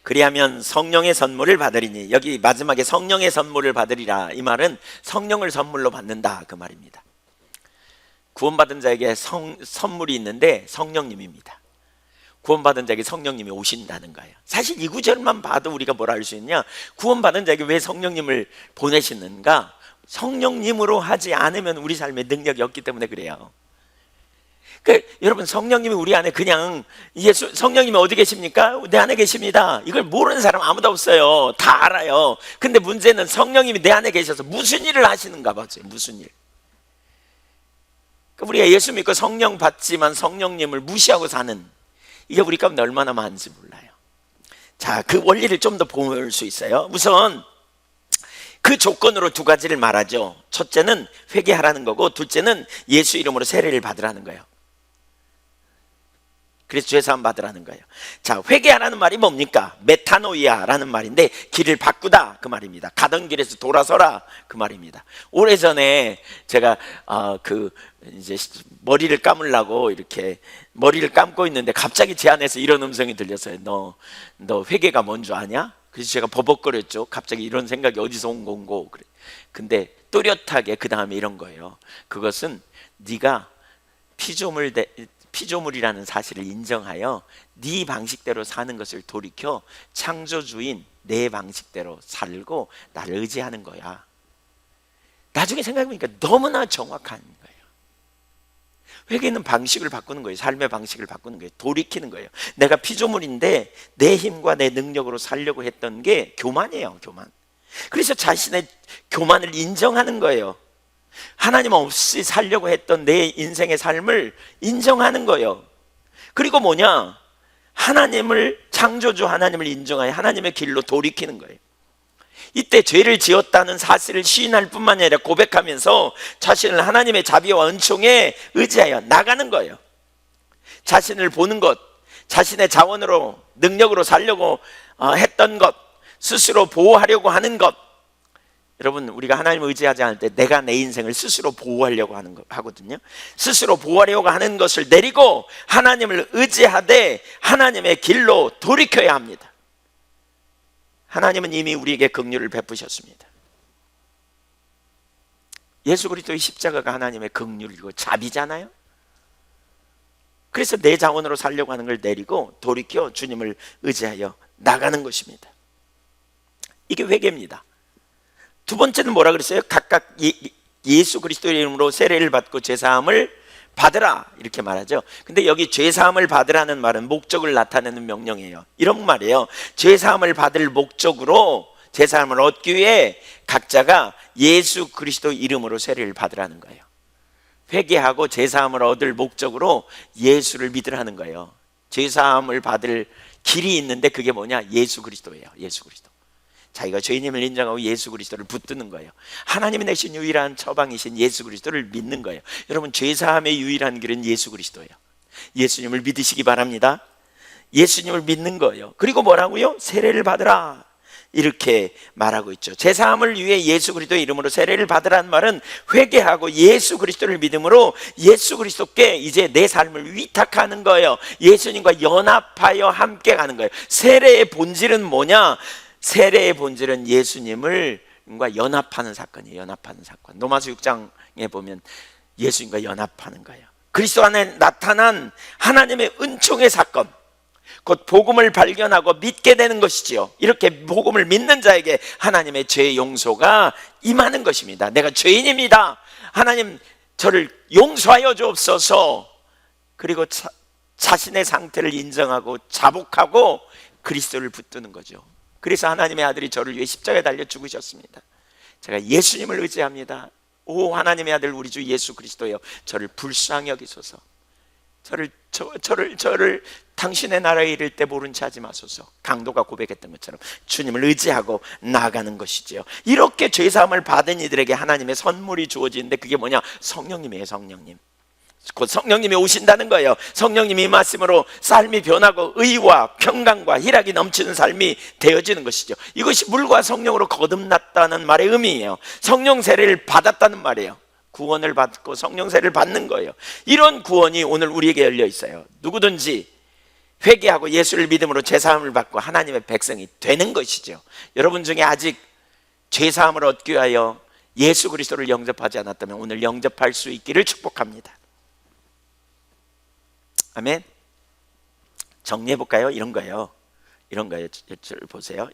그리하면 성령의 선물을 받으리니, 여기 마지막에 성령의 선물을 받으리라, 이 말은 성령을 선물로 받는다 그 말입니다. 구원받은 자에게 선물이 있는데 성령님입니다. 구원받은 자에게 성령님이 오신다는 거예요. 사실 이 구절만 봐도 우리가 뭘 알 수 있냐, 구원받은 자에게 왜 성령님을 보내시는가, 성령님으로 하지 않으면 우리 삶에 능력이 없기 때문에 그래요. 여러분, 성령님이 우리 안에 그냥, 성령님이 어디 계십니까? 내 안에 계십니다. 이걸 모르는 사람 아무도 없어요. 다 알아요. 근데 문제는 성령님이 내 안에 계셔서 무슨 일을 하시는가 봐요. 무슨 일. 우리가 예수 믿고 성령 받지만 성령님을 무시하고 사는, 이게 우리 가운데 얼마나 많은지 몰라요. 자, 그 원리를 좀 더 볼 수 있어요. 우선 그 조건으로 두 가지를 말하죠. 첫째는 회개하라는 거고, 둘째는 예수 이름으로 세례를 받으라는 거예요. 그래서 죄사함 받으라는 거예요. 자, 회개하라는 말이 뭡니까? 메타노이아라는 말인데, 길을 바꾸다 그 말입니다. 가던 길에서 돌아서라 그 말입니다. 오래전에 제가 이제 머리를 감으려고 이렇게 머리를 감고 있는데 갑자기 제 안에서 이런 음성이 들렸어요. 너 회개가 뭔 줄 아냐? 그래서 제가 버벅거렸죠. 갑자기 이런 생각이 어디서 온 건고. 그래. 근데 또렷하게 그 다음에 이런 거예요. 그것은 네가 피조물이라는 사실을 인정하여 네 방식대로 사는 것을 돌이켜 창조주인 내 방식대로 살고 나를 의지하는 거야. 나중에 생각해보니까 너무나 정확한 거예요. 회개는 방식을 바꾸는 거예요. 삶의 방식을 바꾸는 거예요. 돌이키는 거예요. 내가 피조물인데 내 힘과 내 능력으로 살려고 했던 게 교만이에요. 교만. 그래서 자신의 교만을 인정하는 거예요. 하나님 없이 살려고 했던 내 인생의 삶을 인정하는 거예요. 그리고 뭐냐? 하나님을, 창조주 하나님을 인정하여 하나님의 길로 돌이키는 거예요. 이때 죄를 지었다는 사실을 시인할 뿐만 아니라 고백하면서 자신을 하나님의 자비와 은총에 의지하여 나가는 거예요. 자신을 보는 것, 자신의 자원으로 능력으로 살려고 했던 것, 스스로 보호하려고 하는 것. 여러분, 우리가 하나님을 의지하지 않을 때 내가 내 인생을 스스로 보호하려고 하거든요. 스스로 보호하려고 하는 것을 내리고 하나님을 의지하되 하나님의 길로 돌이켜야 합니다. 하나님은 이미 우리에게 긍휼을 베푸셨습니다. 예수 그리스도의 십자가가 하나님의 긍휼이고 자비잖아요. 그래서 내 자원으로 살려고 하는 걸 내리고 돌이켜 주님을 의지하여 나가는 것입니다. 이게 회개입니다. 두 번째는 뭐라 그랬어요? 각각 예수 그리스도의 이름으로 세례를 받고 죄사함을 받으라 이렇게 말하죠. 근데 여기 죄사함을 받으라는 말은 목적을 나타내는 명령이에요. 이런 말이에요. 죄사함을 받을 목적으로, 죄사함을 얻기 위해 각자가 예수 그리스도 이름으로 세례를 받으라는 거예요. 회개하고 죄사함을 얻을 목적으로 예수를 믿으라는 거예요. 죄사함을 받을 길이 있는데 그게 뭐냐? 예수 그리스도예요. 예수 그리스도. 자기가 죄인임을 인정하고 예수 그리스도를 붙드는 거예요. 하나님이 내신 유일한 처방이신 예수 그리스도를 믿는 거예요. 여러분, 죄사함의 유일한 길은 예수 그리스도예요. 예수님을 믿으시기 바랍니다. 예수님을 믿는 거예요. 그리고 뭐라고요? 세례를 받으라 이렇게 말하고 있죠. 죄사함을 위해 예수 그리스도의 이름으로 세례를 받으라는 말은 회개하고 예수 그리스도를 믿음으로 예수 그리스도께 이제 내 삶을 위탁하는 거예요. 예수님과 연합하여 함께 가는 거예요. 세례의 본질은 뭐냐? 세례의 본질은 예수님과 연합하는 사건이에요. 연합하는 사건. 로마서 6장에 보면 예수님과 연합하는 거예요. 그리스도 안에 나타난 하나님의 은총의 사건, 곧 복음을 발견하고 믿게 되는 것이지요. 이렇게 복음을 믿는 자에게 하나님의 죄 용서가 임하는 것입니다. 내가 죄인입니다. 하나님 저를 용서하여 주옵소서. 그리고 자신의 상태를 인정하고 자복하고 그리스도를 붙드는 거죠. 그래서 하나님의 아들이 저를 위해 십자가에 달려 죽으셨습니다. 제가 예수님을 의지합니다. 오 하나님의 아들 우리 주 예수 그리스도여, 저를 불쌍히 여기소서. 저를 당신의 나라에 이를 때 모른 체 하지 마소서. 강도가 고백했던 것처럼 주님을 의지하고 나아가는 것이지요. 이렇게 죄사함을 받은 이들에게 하나님의 선물이 주어지는데 그게 뭐냐? 성령님이에요. 성령님. 곧 성령님이 오신다는 거예요. 성령님이 임하심으로 삶이 변하고 의와 평강과 희락이 넘치는 삶이 되어지는 것이죠. 이것이 물과 성령으로 거듭났다는 말의 의미예요. 성령 세례를 받았다는 말이에요. 구원을 받고 성령 세례를 받는 거예요. 이런 구원이 오늘 우리에게 열려 있어요. 누구든지 회개하고 예수를 믿음으로 죄사함을 받고 하나님의 백성이 되는 것이죠. 여러분 중에 아직 죄사함을 얻기 위하여 예수 그리스도를 영접하지 않았다면 오늘 영접할 수 있기를 축복합니다. 아멘. 정리해 볼까요? 이런 거예요. 보세요.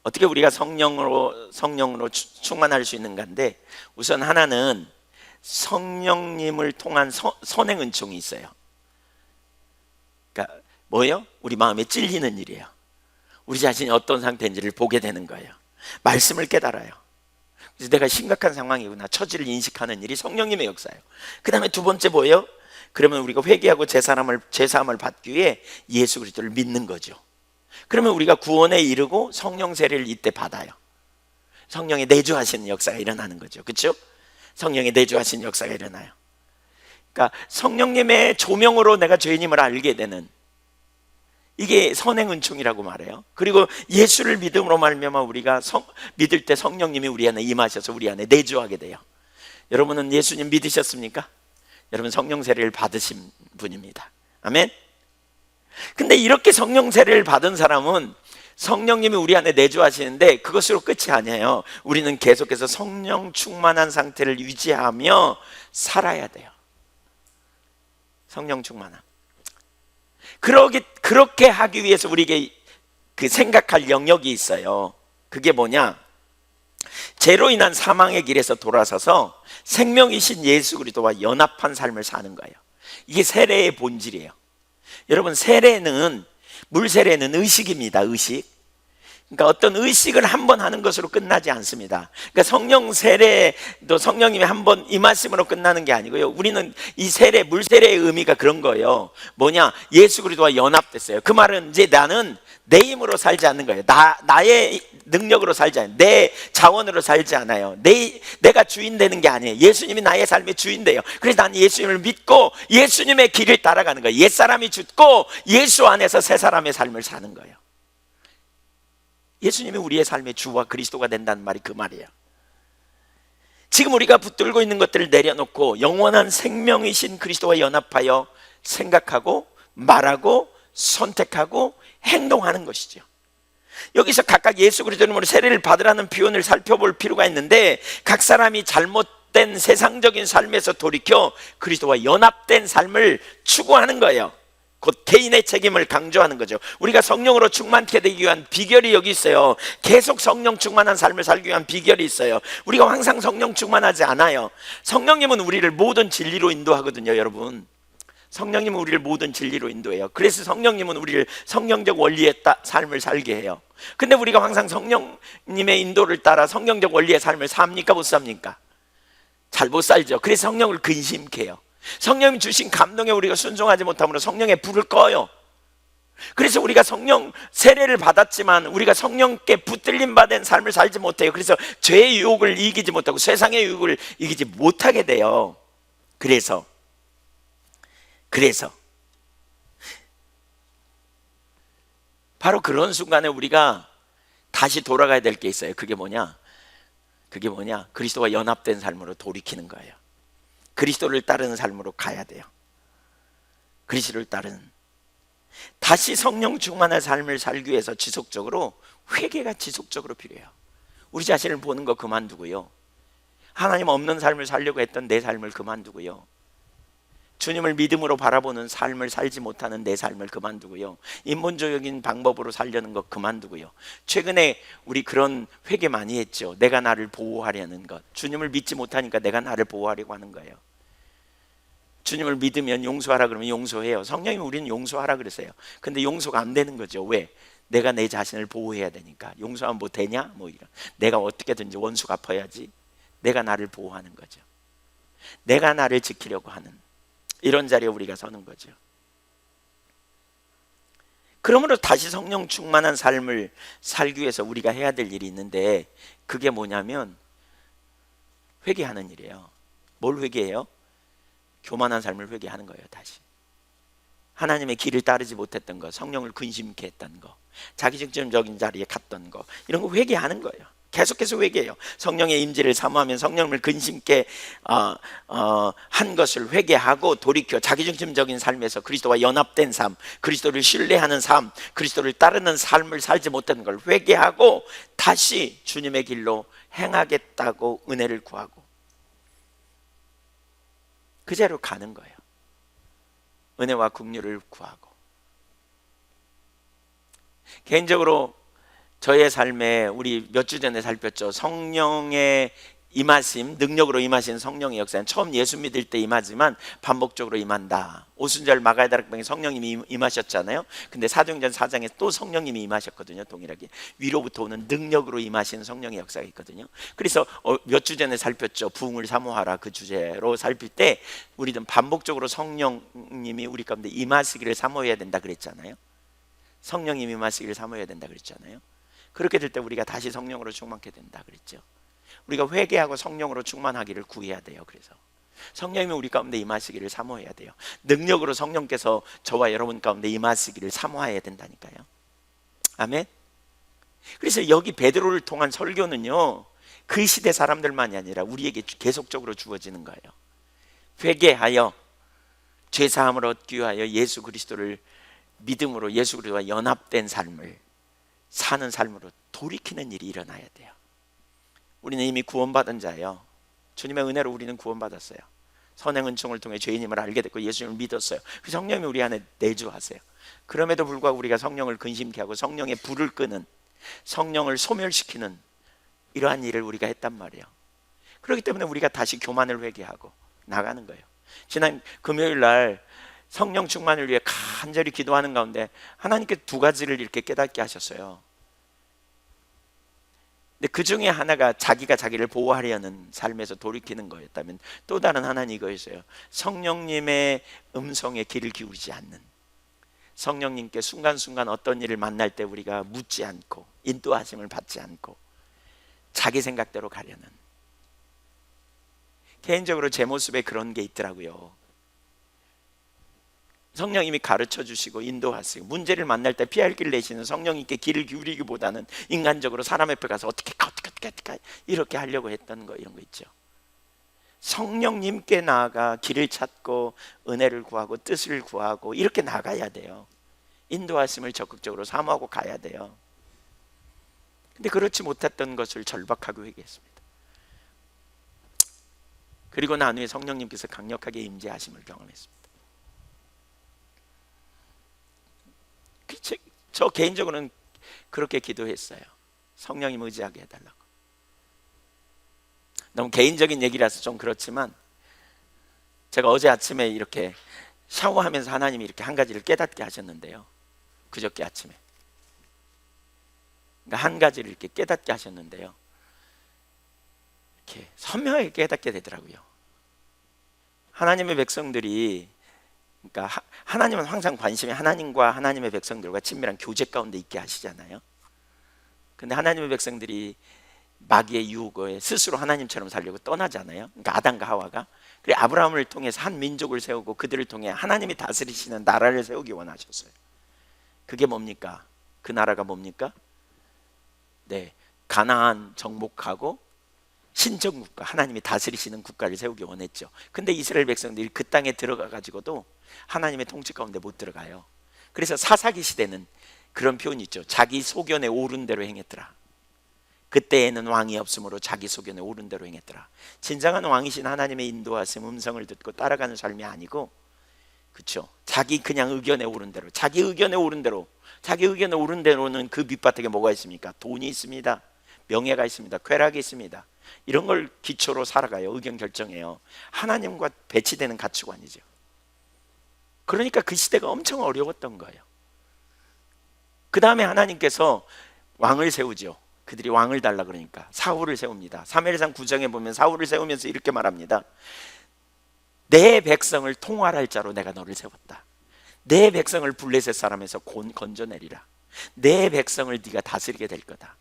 어떻게 우리가 성령으로 충만할 수 있는가인데, 우선 하나는 성령님을 통한 선행 은총이 있어요. 그러니까 뭐예요? 우리 마음에 찔리는 일이에요. 우리 자신이 어떤 상태인지를 보게 되는 거예요. 말씀을 깨달아요. 그래서 내가 심각한 상황이구나, 처지를 인식하는 일이 성령님의 역사예요. 그 다음에 두 번째 뭐예요? 그러면 우리가 회개하고 제사함을 받기 위해 예수 그리스도를 믿는 거죠. 그러면 우리가 구원에 이르고 성령 세례를 이때 받아요. 성령의 내주하시는 역사가 일어나는 거죠. 그렇죠? 성령의 내주하시는 역사가 일어나요. 그러니까 성령님의 조명으로 내가 죄인임을 알게 되는, 이게 선행 은총이라고 말해요. 그리고 예수를 믿음으로 말미암아 우리가 믿을 때 성령님이 우리 안에 임하셔서 우리 안에 내주하게 돼요. 여러분은 예수님 믿으셨습니까? 여러분 성령 세례를 받으신 분입니다. 아멘. 근데 이렇게 성령 세례를 받은 사람은 성령님이 우리 안에 내주하시는데 그것으로 끝이 아니에요. 우리는 계속해서 성령 충만한 상태를 유지하며 살아야 돼요. 성령 충만함. 그렇게 하기 위해서 우리에게 그 생각할 영역이 있어요. 그게 뭐냐? 죄로 인한 사망의 길에서 돌아서서 생명이신 예수 그리스도와 연합한 삶을 사는 거예요. 이게 세례의 본질이에요. 여러분, 물 세례는 의식입니다. 의식. 그러니까 어떤 의식을 한 번 하는 것으로 끝나지 않습니다. 그러니까 성령 세례도 성령님이 한 번 임하심으로 끝나는 게 아니고요. 우리는 이 물 세례의 의미가 그런 거예요. 뭐냐? 예수 그리스도와 연합됐어요. 그 말은 이제 나는 내 힘으로 살지 않는 거예요. 나의 능력으로 살지 않아요. 내 자원으로 살지 않아요. 내가 주인 되는 게 아니에요. 예수님이 나의 삶의 주인 돼요. 그래서 나는 예수님을 믿고 예수님의 길을 따라가는 거예요. 옛사람이 죽고 예수 안에서 새 사람의 삶을 사는 거예요. 예수님이 우리의 삶의 주와 그리스도가 된다는 말이 그 말이에요. 지금 우리가 붙들고 있는 것들을 내려놓고 영원한 생명이신 그리스도와 연합하여 생각하고 말하고 선택하고 행동하는 것이죠. 여기서 각각 예수 그리스도 이름으로 세례를 받으라는 표현을 살펴볼 필요가 있는데, 각 사람이 잘못된 세상적인 삶에서 돌이켜 그리스도와 연합된 삶을 추구하는 거예요. 곧 개인의 책임을 강조하는 거죠. 우리가 성령으로 충만케 되기 위한 비결이 여기 있어요. 계속 성령 충만한 삶을 살기 위한 비결이 있어요. 우리가 항상 성령 충만하지 않아요. 성령님은 우리를 모든 진리로 인도하거든요. 여러분, 성령님은 우리를 모든 진리로 인도해요. 그래서 성령님은 우리를 성령적 원리의 삶을 살게 해요. 근데 우리가 항상 성령님의 인도를 따라 성령적 원리의 삶을 삽니까? 못 삽니까? 잘 못 살죠. 그래서 성령을 근심케 해요. 성령이 주신 감동에 우리가 순종하지 못함으로 성령의 불을 꺼요. 그래서 우리가 성령 세례를 받았지만 우리가 성령께 붙들림 받은 삶을 살지 못해요. 그래서 죄의 유혹을 이기지 못하고 세상의 유혹을 이기지 못하게 돼요. 그래서 바로 그런 순간에 우리가 다시 돌아가야 될 게 있어요. 그게 뭐냐? 그리스도와 연합된 삶으로 돌이키는 거예요. 그리스도를 따르는 삶으로 가야 돼요. 그리스도를 따르는, 다시 성령 충만한 삶을 살기 위해서 회개가 지속적으로 필요해요. 우리 자신을 보는 거 그만두고요, 하나님 없는 삶을 살려고 했던 내 삶을 그만두고요, 주님을 믿음으로 바라보는 삶을 살지 못하는 내 삶을 그만두고요, 인본주의적인 방법으로 살려는 것 그만두고요. 최근에 우리 그런 회개 많이 했죠. 내가 나를 보호하려는 것. 주님을 믿지 못하니까 내가 나를 보호하려고 하는 거예요. 주님을 믿으면 용서하라 그러면 용서해요. 성령이 우리는 용서하라 그랬어요. 근데 용서가 안 되는 거죠. 왜? 내가 내 자신을 보호해야 되니까. 용서하면 뭐 되냐? 뭐 이런. 내가 어떻게든지 원수 갚아야지. 내가 나를 보호하는 거죠. 내가 나를 지키려고 하는 이런 자리에 우리가 서는 거죠. 그러므로 다시 성령 충만한 삶을 살기 위해서 우리가 해야 될 일이 있는데, 그게 뭐냐면 회개하는 일이에요. 뭘 회개해요? 교만한 삶을 회개하는 거예요. 다시 하나님의 길을 따르지 못했던 거, 성령을 근심케 했던 거, 자기중심적인 자리에 갔던 거, 이런 거 회개하는 거예요. 계속해서 회개해요. 성령의 임재를 사모하면 성령을 근심케 한 것을 회개하고 돌이켜 자기중심적인 삶에서 그리스도와 연합된 삶, 그리스도를 신뢰하는 삶, 그리스도를 따르는 삶을 살지 못하는 걸 회개하고 다시 주님의 길로 행하겠다고 은혜를 구하고 그대로 가는 거예요. 은혜와 긍휼을 구하고. 개인적으로 저의 삶에 우리 몇 주 전에 살폈죠. 성령의 임하심, 능력으로 임하신 성령의 역사는 처음 예수 믿을 때 임하지만 반복적으로 임한다. 오순절 마가다락방에 성령님이 임하셨잖아요. 근데 사도행전 4장에 또 성령님이 임하셨거든요. 동일하게 위로부터 오는 능력으로 임하신 성령의 역사가 있거든요. 그래서 몇 주 전에 살폈죠. 부흥을 사모하라, 그 주제로 살필 때 우리는 반복적으로 성령님이 우리 가운데 임하시기를 사모해야 된다 그랬잖아요. 성령님이 임하시기를 사모해야 된다 그랬잖아요. 그렇게 될 때 우리가 다시 성령으로 충만하게 된다 그랬죠. 우리가 회개하고 성령으로 충만하기를 구해야 돼요. 그래서 성령님이 우리 가운데 임하시기를 사모해야 돼요. 능력으로 성령께서 저와 여러분 가운데 임하시기를 사모해야 된다니까요. 아멘. 그래서 여기 베드로를 통한 설교는요, 그 시대 사람들만이 아니라 우리에게 계속적으로 주어지는 거예요. 회개하여 죄사함을 얻기 위하여 예수 그리스도를 믿음으로 예수 그리스도와 연합된 삶을 사는 삶으로 돌이키는 일이 일어나야 돼요. 우리는 이미 구원받은 자예요. 주님의 은혜로 우리는 구원받았어요. 선행 은총을 통해 죄인임을 알게 됐고 예수님을 믿었어요. 그 성령이 우리 안에 내주하세요. 그럼에도 불구하고 우리가 성령을 근심케 하고 성령의 불을 끄는, 성령을 소멸시키는 이러한 일을 우리가 했단 말이에요. 그렇기 때문에 우리가 다시 교만을 회개하고 나가는 거예요. 지난 금요일 날 성령 충만을 위해 간절히 기도하는 가운데 하나님께 두 가지를 이렇게 깨닫게 하셨어요. 근데 그 중에 하나가 자기가 자기를 보호하려는 삶에서 돌이키는 거였다면 또 다른 하나는 이거였어요. 성령님의 음성에 귀를 기울이지 않는, 성령님께 순간순간 어떤 일을 만날 때 우리가 묻지 않고 인도하심을 받지 않고 자기 생각대로 가려는. 개인적으로 제 모습에 그런 게 있더라고요. 성령님이 가르쳐 주시고 인도하시고 문제를 만날 때 피할 길 내시는 성령님께 귀를 기울이기보다는 인간적으로 사람 옆에 가서 어떻게 이렇게 하려고 했던 거, 이런 거 있죠. 성령님께 나아가 길을 찾고 은혜를 구하고 뜻을 구하고 이렇게 나가야 돼요. 인도하심을 적극적으로 사모하고 가야 돼요. 근데 그렇지 못했던 것을 절박하고 회개했습니다. 그리고 난 후에 성령님께서 강력하게 임재하심을 경험했습니다. 저 개인적으로는 그렇게 기도했어요. 성령님 의지하게 해달라고. 너무 개인적인 얘기라서 좀 그렇지만 제가 어제 아침에 이렇게 샤워하면서 하나님이 이렇게 한 가지를 깨닫게 하셨는데요. 그저께 아침에 그러니까 한 가지를 이렇게 깨닫게 하셨는데요. 이렇게 선명하게 깨닫게 되더라고요. 하나님의 백성들이, 그러니까 하나님은 항상 관심이 하나님과 하나님의 백성들과 친밀한 교제 가운데 있게 하시잖아요. 근데 하나님의 백성들이 마귀의 유혹에 스스로 하나님처럼 살려고 떠나잖아요. 그러니까 아담과 하와가. 그래 아브라함을 통해서 한 민족을 세우고 그들을 통해 하나님이 다스리시는 나라를 세우기 원하셨어요. 그게 뭡니까? 그 나라가 뭡니까? 네, 가나안 정복하고 신정국가, 하나님이 다스리시는 국가를 세우기 원했죠. 근데 이스라엘 백성들이 그 땅에 들어가 가지고도 하나님의 통치 가운데 못 들어가요. 그래서 사사기 시대는 그런 표현이 있죠. 자기 소견에 오른 대로 행했더라. 그때에는 왕이 없으므로 자기 소견에 오른 대로 행했더라. 진정한 왕이신 하나님의 인도하심 음성을 듣고 따라가는 삶이 아니고, 그렇죠? 자기 그냥 의견에 오른 대로, 자기 의견에 오른 대로, 자기 의견에 오른 대로는 그 밑바닥에 뭐가 있습니까? 돈이 있습니다. 명예가 있습니다. 쾌락이 있습니다. 이런 걸 기초로 살아가요. 의견 결정해요. 하나님과 배치되는 가치관이죠. 그러니까 그 시대가 엄청 어려웠던 거예요. 그 다음에 하나님께서 왕을 세우죠. 그들이 왕을 달라 그러니까 사울을 세웁니다. 사무엘상 9장에 보면 사울을 세우면서 이렇게 말합니다. 내 백성을 통할할 자로 내가 너를 세웠다. 내 백성을 블레셋 사람에서 건져내리라. 내 백성을 네가 다스리게 될 거다.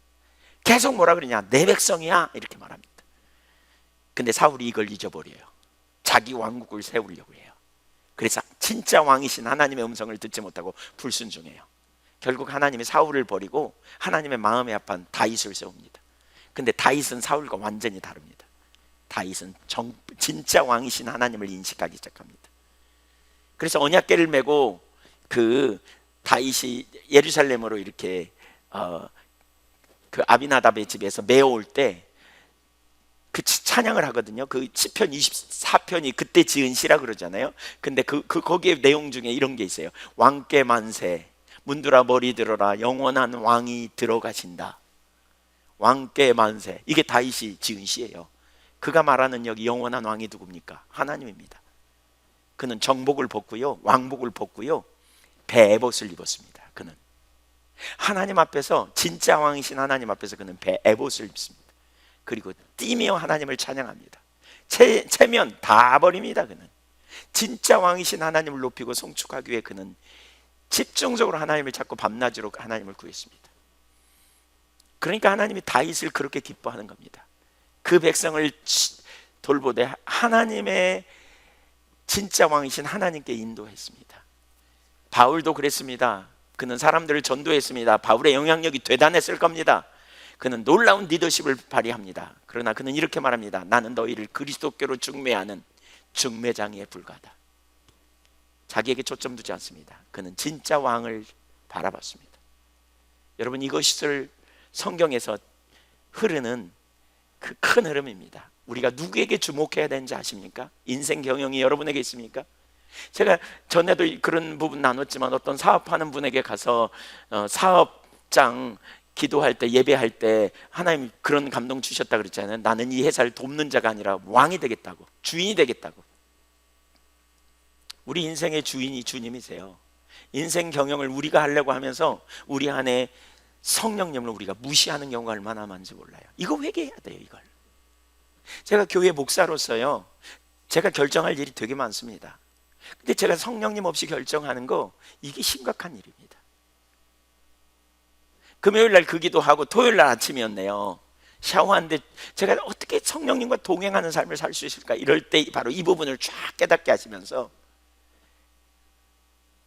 계속 뭐라 그러냐? 내 백성이야, 이렇게 말합니다. 근데 사울이 이걸 잊어버려요. 자기 왕국을 세우려고 해요. 그래서 진짜 왕이신 하나님의 음성을 듣지 못하고 불순종해요. 결국 하나님이 사울을 버리고 하나님의 마음에 합한 다윗을 세웁니다. 근데 다윗은 사울과 완전히 다릅니다. 다윗은 진짜 왕이신 하나님을 인식하기 시작합니다. 그래서 언약궤를 메고 그 다윗이 예루살렘으로 이렇게 그 아비나답의 집에서 메어올 때 그 찬양을 하거든요. 그 시편 24편이 그때 지은 시라 그러잖아요. 근데 거기에 내용 중에 이런 게 있어요. 왕께 만세, 문들아 머리 들어라, 영원한 왕이 들어가신다. 왕께 만세. 이게 다윗이 지은 시예요. 그가 말하는 여기 영원한 왕이 누굽니까? 하나님입니다. 그는 정복을 벗고요, 왕복을 벗고요, 베옷을 입었습니다. 그는 하나님 앞에서, 진짜 왕이신 하나님 앞에서 그는 베옷을 입습니다. 그리고 뛰며 하나님을 찬양합니다. 체면 다 버립니다. 그는 진짜 왕이신 하나님을 높이고 송축하기 위해 그는 집중적으로 하나님을 찾고 밤낮으로 하나님을 구했습니다. 그러니까 하나님이 다윗을 그렇게 기뻐하는 겁니다. 그 백성을 돌보되 하나님의 진짜 왕이신 하나님께 인도했습니다. 바울도 그랬습니다. 그는 사람들을 전도했습니다. 바울의 영향력이 대단했을 겁니다. 그는 놀라운 리더십을 발휘합니다. 그러나 그는 이렇게 말합니다. 나는 너희를 그리스도께로 중매하는 중매장에 불과하다. 자기에게 초점 두지 않습니다. 그는 진짜 왕을 바라봤습니다. 여러분, 이것을 성경에서 흐르는 그 큰 흐름입니다. 우리가 누구에게 주목해야 되는지 아십니까? 인생 경영이 여러분에게 있습니까? 제가 전에도 그런 부분 나눴지만 어떤 사업하는 분에게 가서 사업장 기도할 때, 예배할 때 하나님 그런 감동 주셨다 그랬잖아요. 나는 이 회사를 돕는 자가 아니라 왕이 되겠다고, 주인이 되겠다고. 우리 인생의 주인이 주님이세요. 인생 경영을 우리가 하려고 하면서 우리 안에 성령님을 우리가 무시하는 경우가 얼마나 많은지 몰라요. 이거 회개해야 돼요. 이걸 제가 교회 목사로서요, 제가 결정할 일이 되게 많습니다. 근데 제가 성령님 없이 결정하는 거, 이게 심각한 일입니다. 금요일 날 그 기도하고 토요일 날 아침이었네요. 샤워하는데 제가 어떻게 성령님과 동행하는 삶을 살 수 있을까? 이럴 때 바로 이 부분을 쫙 깨닫게 하시면서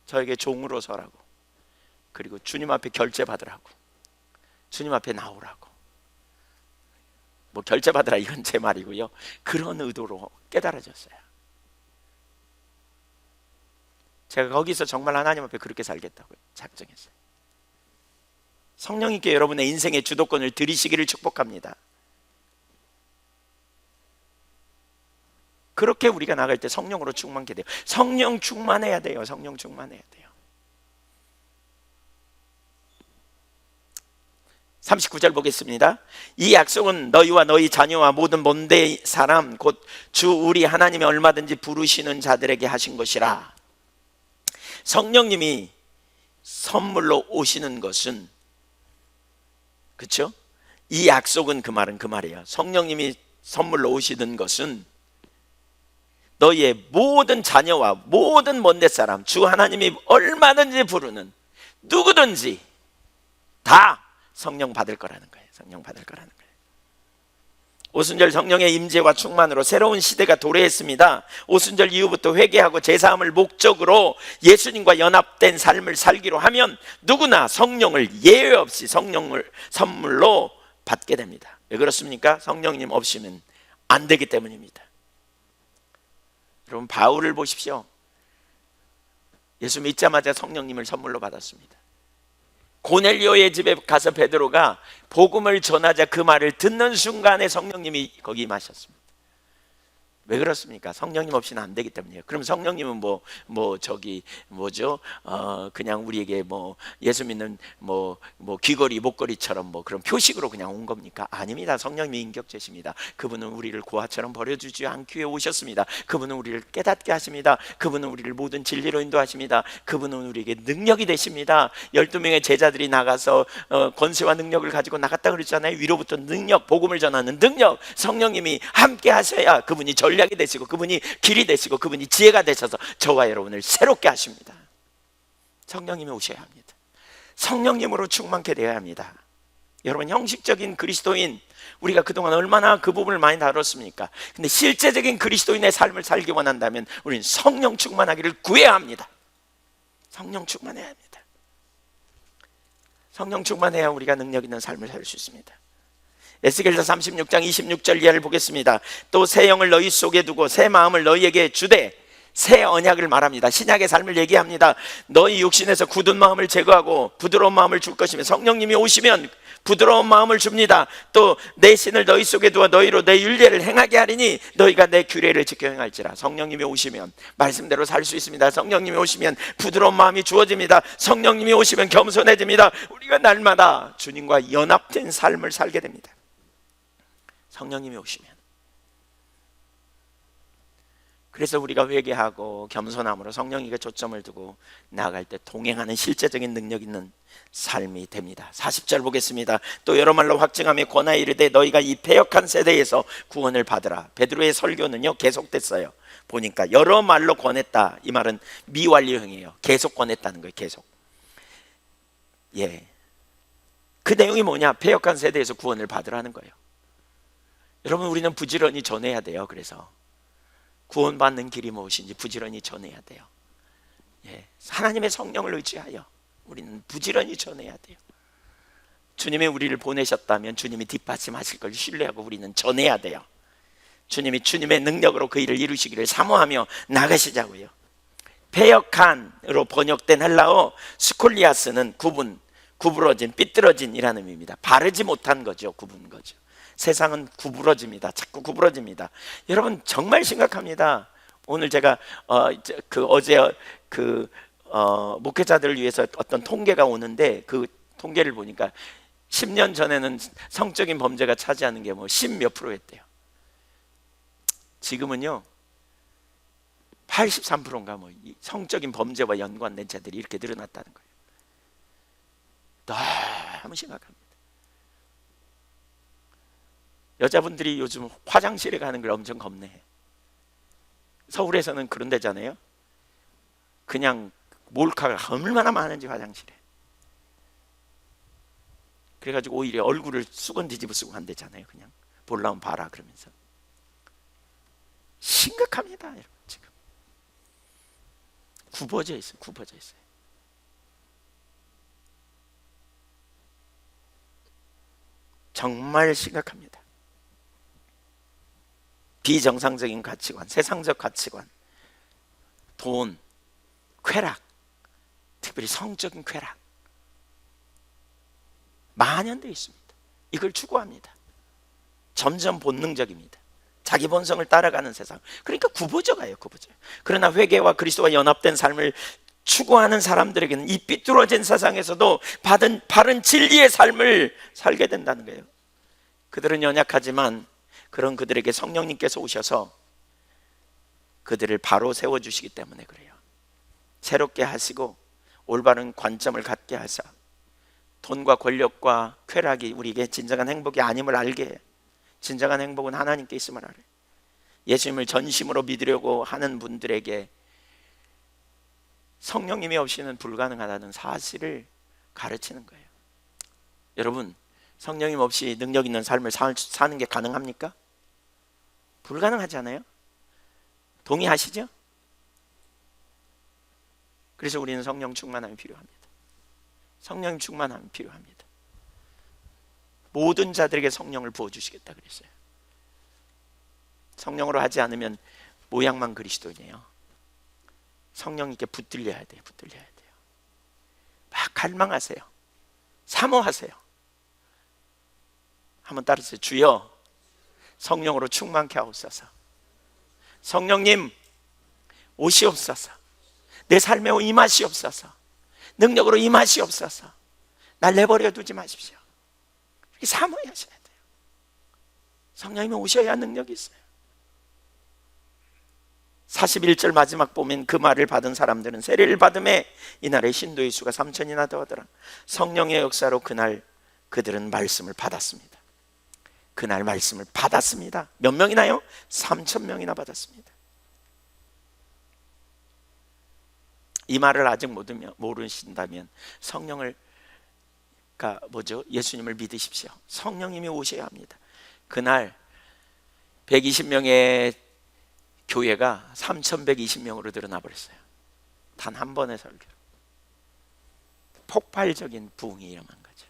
저에게 종으로 서라고, 그리고 주님 앞에 결제 받으라고, 주님 앞에 나오라고. 뭐 결제 받으라 이건 제 말이고요. 그런 의도로 깨달아졌어요. 제가 거기서 정말 하나님 앞에 그렇게 살겠다고 작정했어요. 성령님께 여러분의 인생의 주도권을 드리시기를 축복합니다. 그렇게 우리가 나갈 때 성령으로 충만케 돼요. 성령 충만해야 돼요. 성령 충만해야 돼요. 39절 보겠습니다. 이 약속은 너희와 너희 자녀와 모든 먼데 사람 곧 주 우리 하나님이 얼마든지 부르시는 자들에게 하신 것이라. 성령님이 선물로 오시는 것은, 그렇죠? 이 약속은 그 말은 그 말이에요. 성령님이 선물로 오시는 것은 너희의 모든 자녀와 모든 먼데 사람, 주 하나님이 얼마든지 부르는 누구든지 다 성령 받을 거라는 거예요. 성령 받을 거라는 거예요. 오순절 성령의 임재와 충만으로 새로운 시대가 도래했습니다. 오순절 이후부터 회개하고 제사함을 목적으로 예수님과 연합된 삶을 살기로 하면 누구나 성령을 예외 없이 성령을 선물로 받게 됩니다. 왜 그렇습니까? 성령님 없이는 안 되기 때문입니다. 여러분, 바울을 보십시오. 예수 믿자마자 성령님을 선물로 받았습니다. 고넬료의 집에 가서 베드로가 복음을 전하자 그 말을 듣는 순간에 성령님이 거기 임하셨습니다. 왜 그렇습니까? 성령님 없이는 안 되기 때문이에요. 그럼 성령님은 그냥 우리에게 예수 믿는 귀걸이 목걸이처럼 그런 표식으로 그냥 온 겁니까? 아닙니다. 성령님이 인격체십니다. 그분은 우리를 고아처럼 버려주지 않기 위해 오셨습니다. 그분은 우리를 깨닫게 하십니다. 그분은 우리를 모든 진리로 인도하십니다. 그분은 우리에게 능력이 되십니다. 12명의 제자들이 나가서 권세와 능력을 가지고 나갔다 그랬잖아요. 위로부터 능력, 복음을 전하는 능력, 성령님이 함께 하셔야 그분이 전략이 되시고, 그분이 길이 되시고, 그분이 지혜가 되셔서 저와 여러분을 새롭게 하십니다. 성령님이 오셔야 합니다. 성령님으로 충만케 되어야 합니다. 여러분, 형식적인 그리스도인, 우리가 그동안 얼마나 그 부분을 많이 다뤘습니까? 근데 실제적인 그리스도인의 삶을 살기 원한다면 우리는 성령 충만하기를 구해야 합니다. 성령 충만해야 합니다. 성령 충만해야 우리가 능력 있는 삶을 살 수 있습니다. 에스겔서 36장 26절 이하를 보겠습니다. 또 새 영을 너희 속에 두고 새 마음을 너희에게 주되, 새 언약을 말합니다. 신약의 삶을 얘기합니다. 너희 육신에서 굳은 마음을 제거하고 부드러운 마음을 줄 것이며, 성령님이 오시면 부드러운 마음을 줍니다. 또 내 신을 너희 속에 두어 너희로 내 율례를 행하게 하리니 너희가 내 규례를 지켜 행할지라. 성령님이 오시면 말씀대로 살 수 있습니다. 성령님이 오시면 부드러운 마음이 주어집니다. 성령님이 오시면 겸손해집니다. 우리가 날마다 주님과 연합된 삶을 살게 됩니다. 성령님이 오시면. 그래서 우리가 회개하고 겸손함으로 성령에게 초점을 두고 나아갈 때 동행하는 실제적인 능력 있는 삶이 됩니다. 40절 보겠습니다. 또 여러 말로 확증하며 권하여 이르되 너희가 이 패역한 세대에서 구원을 받으라. 베드로의 설교는요 계속됐어요. 보니까 여러 말로 권했다, 이 말은 미완료형이에요. 계속 권했다는 거예요. 계속. 예. 그 내용이 뭐냐? 패역한 세대에서 구원을 받으라는 거예요. 여러분, 우리는 부지런히 전해야 돼요. 그래서 구원받는 길이 무엇인지 부지런히 전해야 돼요. 예, 하나님의 성령을 의지하여 우리는 부지런히 전해야 돼요. 주님이 우리를 보내셨다면 주님이 뒷받침하실 걸 신뢰하고 우리는 전해야 돼요. 주님이 주님의 능력으로 그 일을 이루시기를 사모하며 나가시자고요. 패역한으로 번역된 헬라어 스콜리아스는 구부러진, 삐뚤어진이라는 의미입니다. 바르지 못한 거죠. 굽은 거죠. 세상은 구부러집니다. 자꾸 구부러집니다. 여러분, 정말 심각합니다. 오늘 제가 어제 목회자들을 위해서 어떤 통계가 오는데, 그 통계를 보니까 10년 전에는 성적인 범죄가 차지하는 게 뭐 10몇 %였대요. 지금은요 83%인가 뭐 성적인 범죄와 연관된 죄들이 이렇게 늘어났다는 거예요. 너무 심각합니다. 여자분들이 요즘 화장실에 가는 걸 엄청 겁내해. 서울에서는 그런 데잖아요. 그냥 몰카가 얼마나 많은지 화장실에. 그래가지고 오히려 얼굴을 수건 뒤집어 쓰고 한대잖아요. 그냥 볼라면 봐라 그러면서. 심각합니다. 여러분, 지금 굽어져 있어요. 정말 심각합니다. 비정상적인 가치관, 세상적 가치관, 돈, 쾌락, 특별히 성적인 쾌락 만연되어 있습니다. 이걸 추구합니다. 점점 본능적입니다. 자기 본성을 따라가는 세상. 그러니까 굽어져가요. 그러나 회개와 그리스도와 연합된 삶을 추구하는 사람들에게는 이 삐뚤어진 세상에서도 바른 진리의 삶을 살게 된다는 거예요. 그들은 연약하지만 그런 그들에게 성령님께서 오셔서 그들을 바로 세워주시기 때문에 그래요. 새롭게 하시고 올바른 관점을 갖게 하사 돈과 권력과 쾌락이 우리에게 진정한 행복이 아님을 알게 해. 진정한 행복은 하나님께 있음을 알아요. 예수님을 전심으로 믿으려고 하는 분들에게 성령님이 없이는 불가능하다는 사실을 가르치는 거예요. 여러분, 성령님 없이 능력 있는 삶을 사는 게 가능합니까? 불가능하지 않아요? 동의하시죠? 그래서 우리는 성령 충만함이 필요합니다. 성령 충만함이 필요합니다. 모든 자들에게 성령을 부어주시겠다 그랬어요. 성령으로 하지 않으면 모양만 그리스도인이에요. 성령님께 붙들려야 돼요. 막 갈망하세요. 사모하세요. 한번 따라하세요. 주여, 성령으로 충만케 하옵소서. 성령님 오시옵소서. 내 삶에 임하시옵소서. 능력으로 임하시옵소서. 날 내버려 두지 마십시오. 이렇게 사모하셔야 돼요. 성령님이 오셔야 능력이 있어요. 41절 마지막 보면 그 말을 받은 사람들은 세례를 받음에 이날의 신도의 수가 3,000이나 더하더라. 성령의 역사로 그날 그들은 말씀을 받았습니다. 그날 말씀을 받았습니다. 몇 명이나요? 3,000명이나 받았습니다. 이 말을 아직 모르신다면 성령을 뭐죠? 예수님을 믿으십시오. 성령님이 오셔야 합니다. 그날 120명의 교회가 3,120명으로 늘어나 버렸어요. 단 한 번의 설교. 폭발적인 부흥이 일어난 거죠.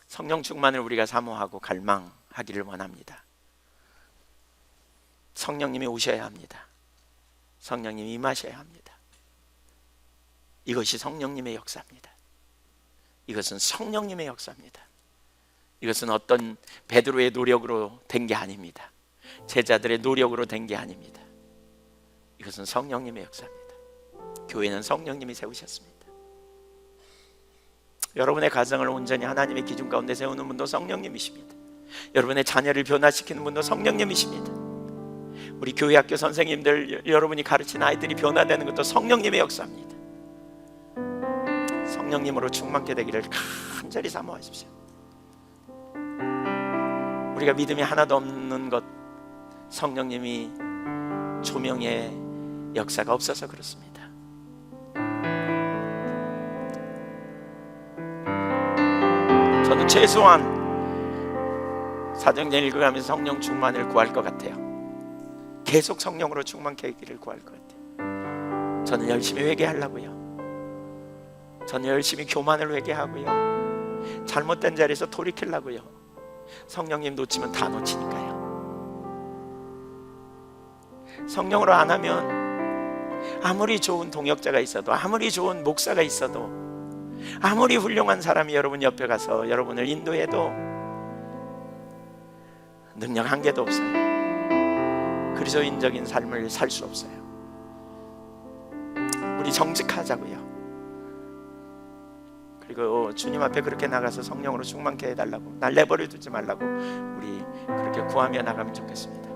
성령 충만을 우리가 사모하고 갈망하기를 원합니다. 성령님이 오셔야 합니다. 성령님이 임하셔야 합니다. 이것이 성령님의 역사입니다. 이것은 성령님의 역사입니다. 이것은 어떤 베드로의 노력으로 된 게 아닙니다. 제자들의 노력으로 된 게 아닙니다. 이것은 성령님의 역사입니다. 교회는 성령님이 세우셨습니다. 여러분의 가정을 온전히 하나님의 기준 가운데 세우는 분도 성령님이십니다. 여러분의 자녀를 변화시키는 분도 성령님이십니다. 우리 교회 학교 선생님들, 여러분이 가르친 아이들이 변화되는 것도 성령님의 역사입니다. 성령님으로 충만케 되기를 간절히 사모하십시오. 우리가 믿음이 하나도 없는 것, 성령님이 조명의 역사가 없어서 그렇습니다. 저는 최소한 사도행전 읽어가면서 성령 충만을 구할 것 같아요. 계속 성령으로 충만케 하기를 구할 것 같아요. 저는 열심히 회개하려고요. 저는 열심히 교만을 회개하고요. 잘못된 자리에서 돌이키려고요. 성령님 놓치면 다 놓치니까요. 성령으로 안 하면 아무리 좋은 동역자가 있어도, 아무리 좋은 목사가 있어도, 아무리 훌륭한 사람이 여러분 옆에 가서 여러분을 인도해도 능력 한 개도 없어요. 그리스도인적인 삶을 살 수 없어요. 우리 정직하자고요. 그리고 주님 앞에 그렇게 나가서 성령으로 충만케 해달라고, 날 내버려 두지 말라고 우리 그렇게 구하며 나가면 좋겠습니다.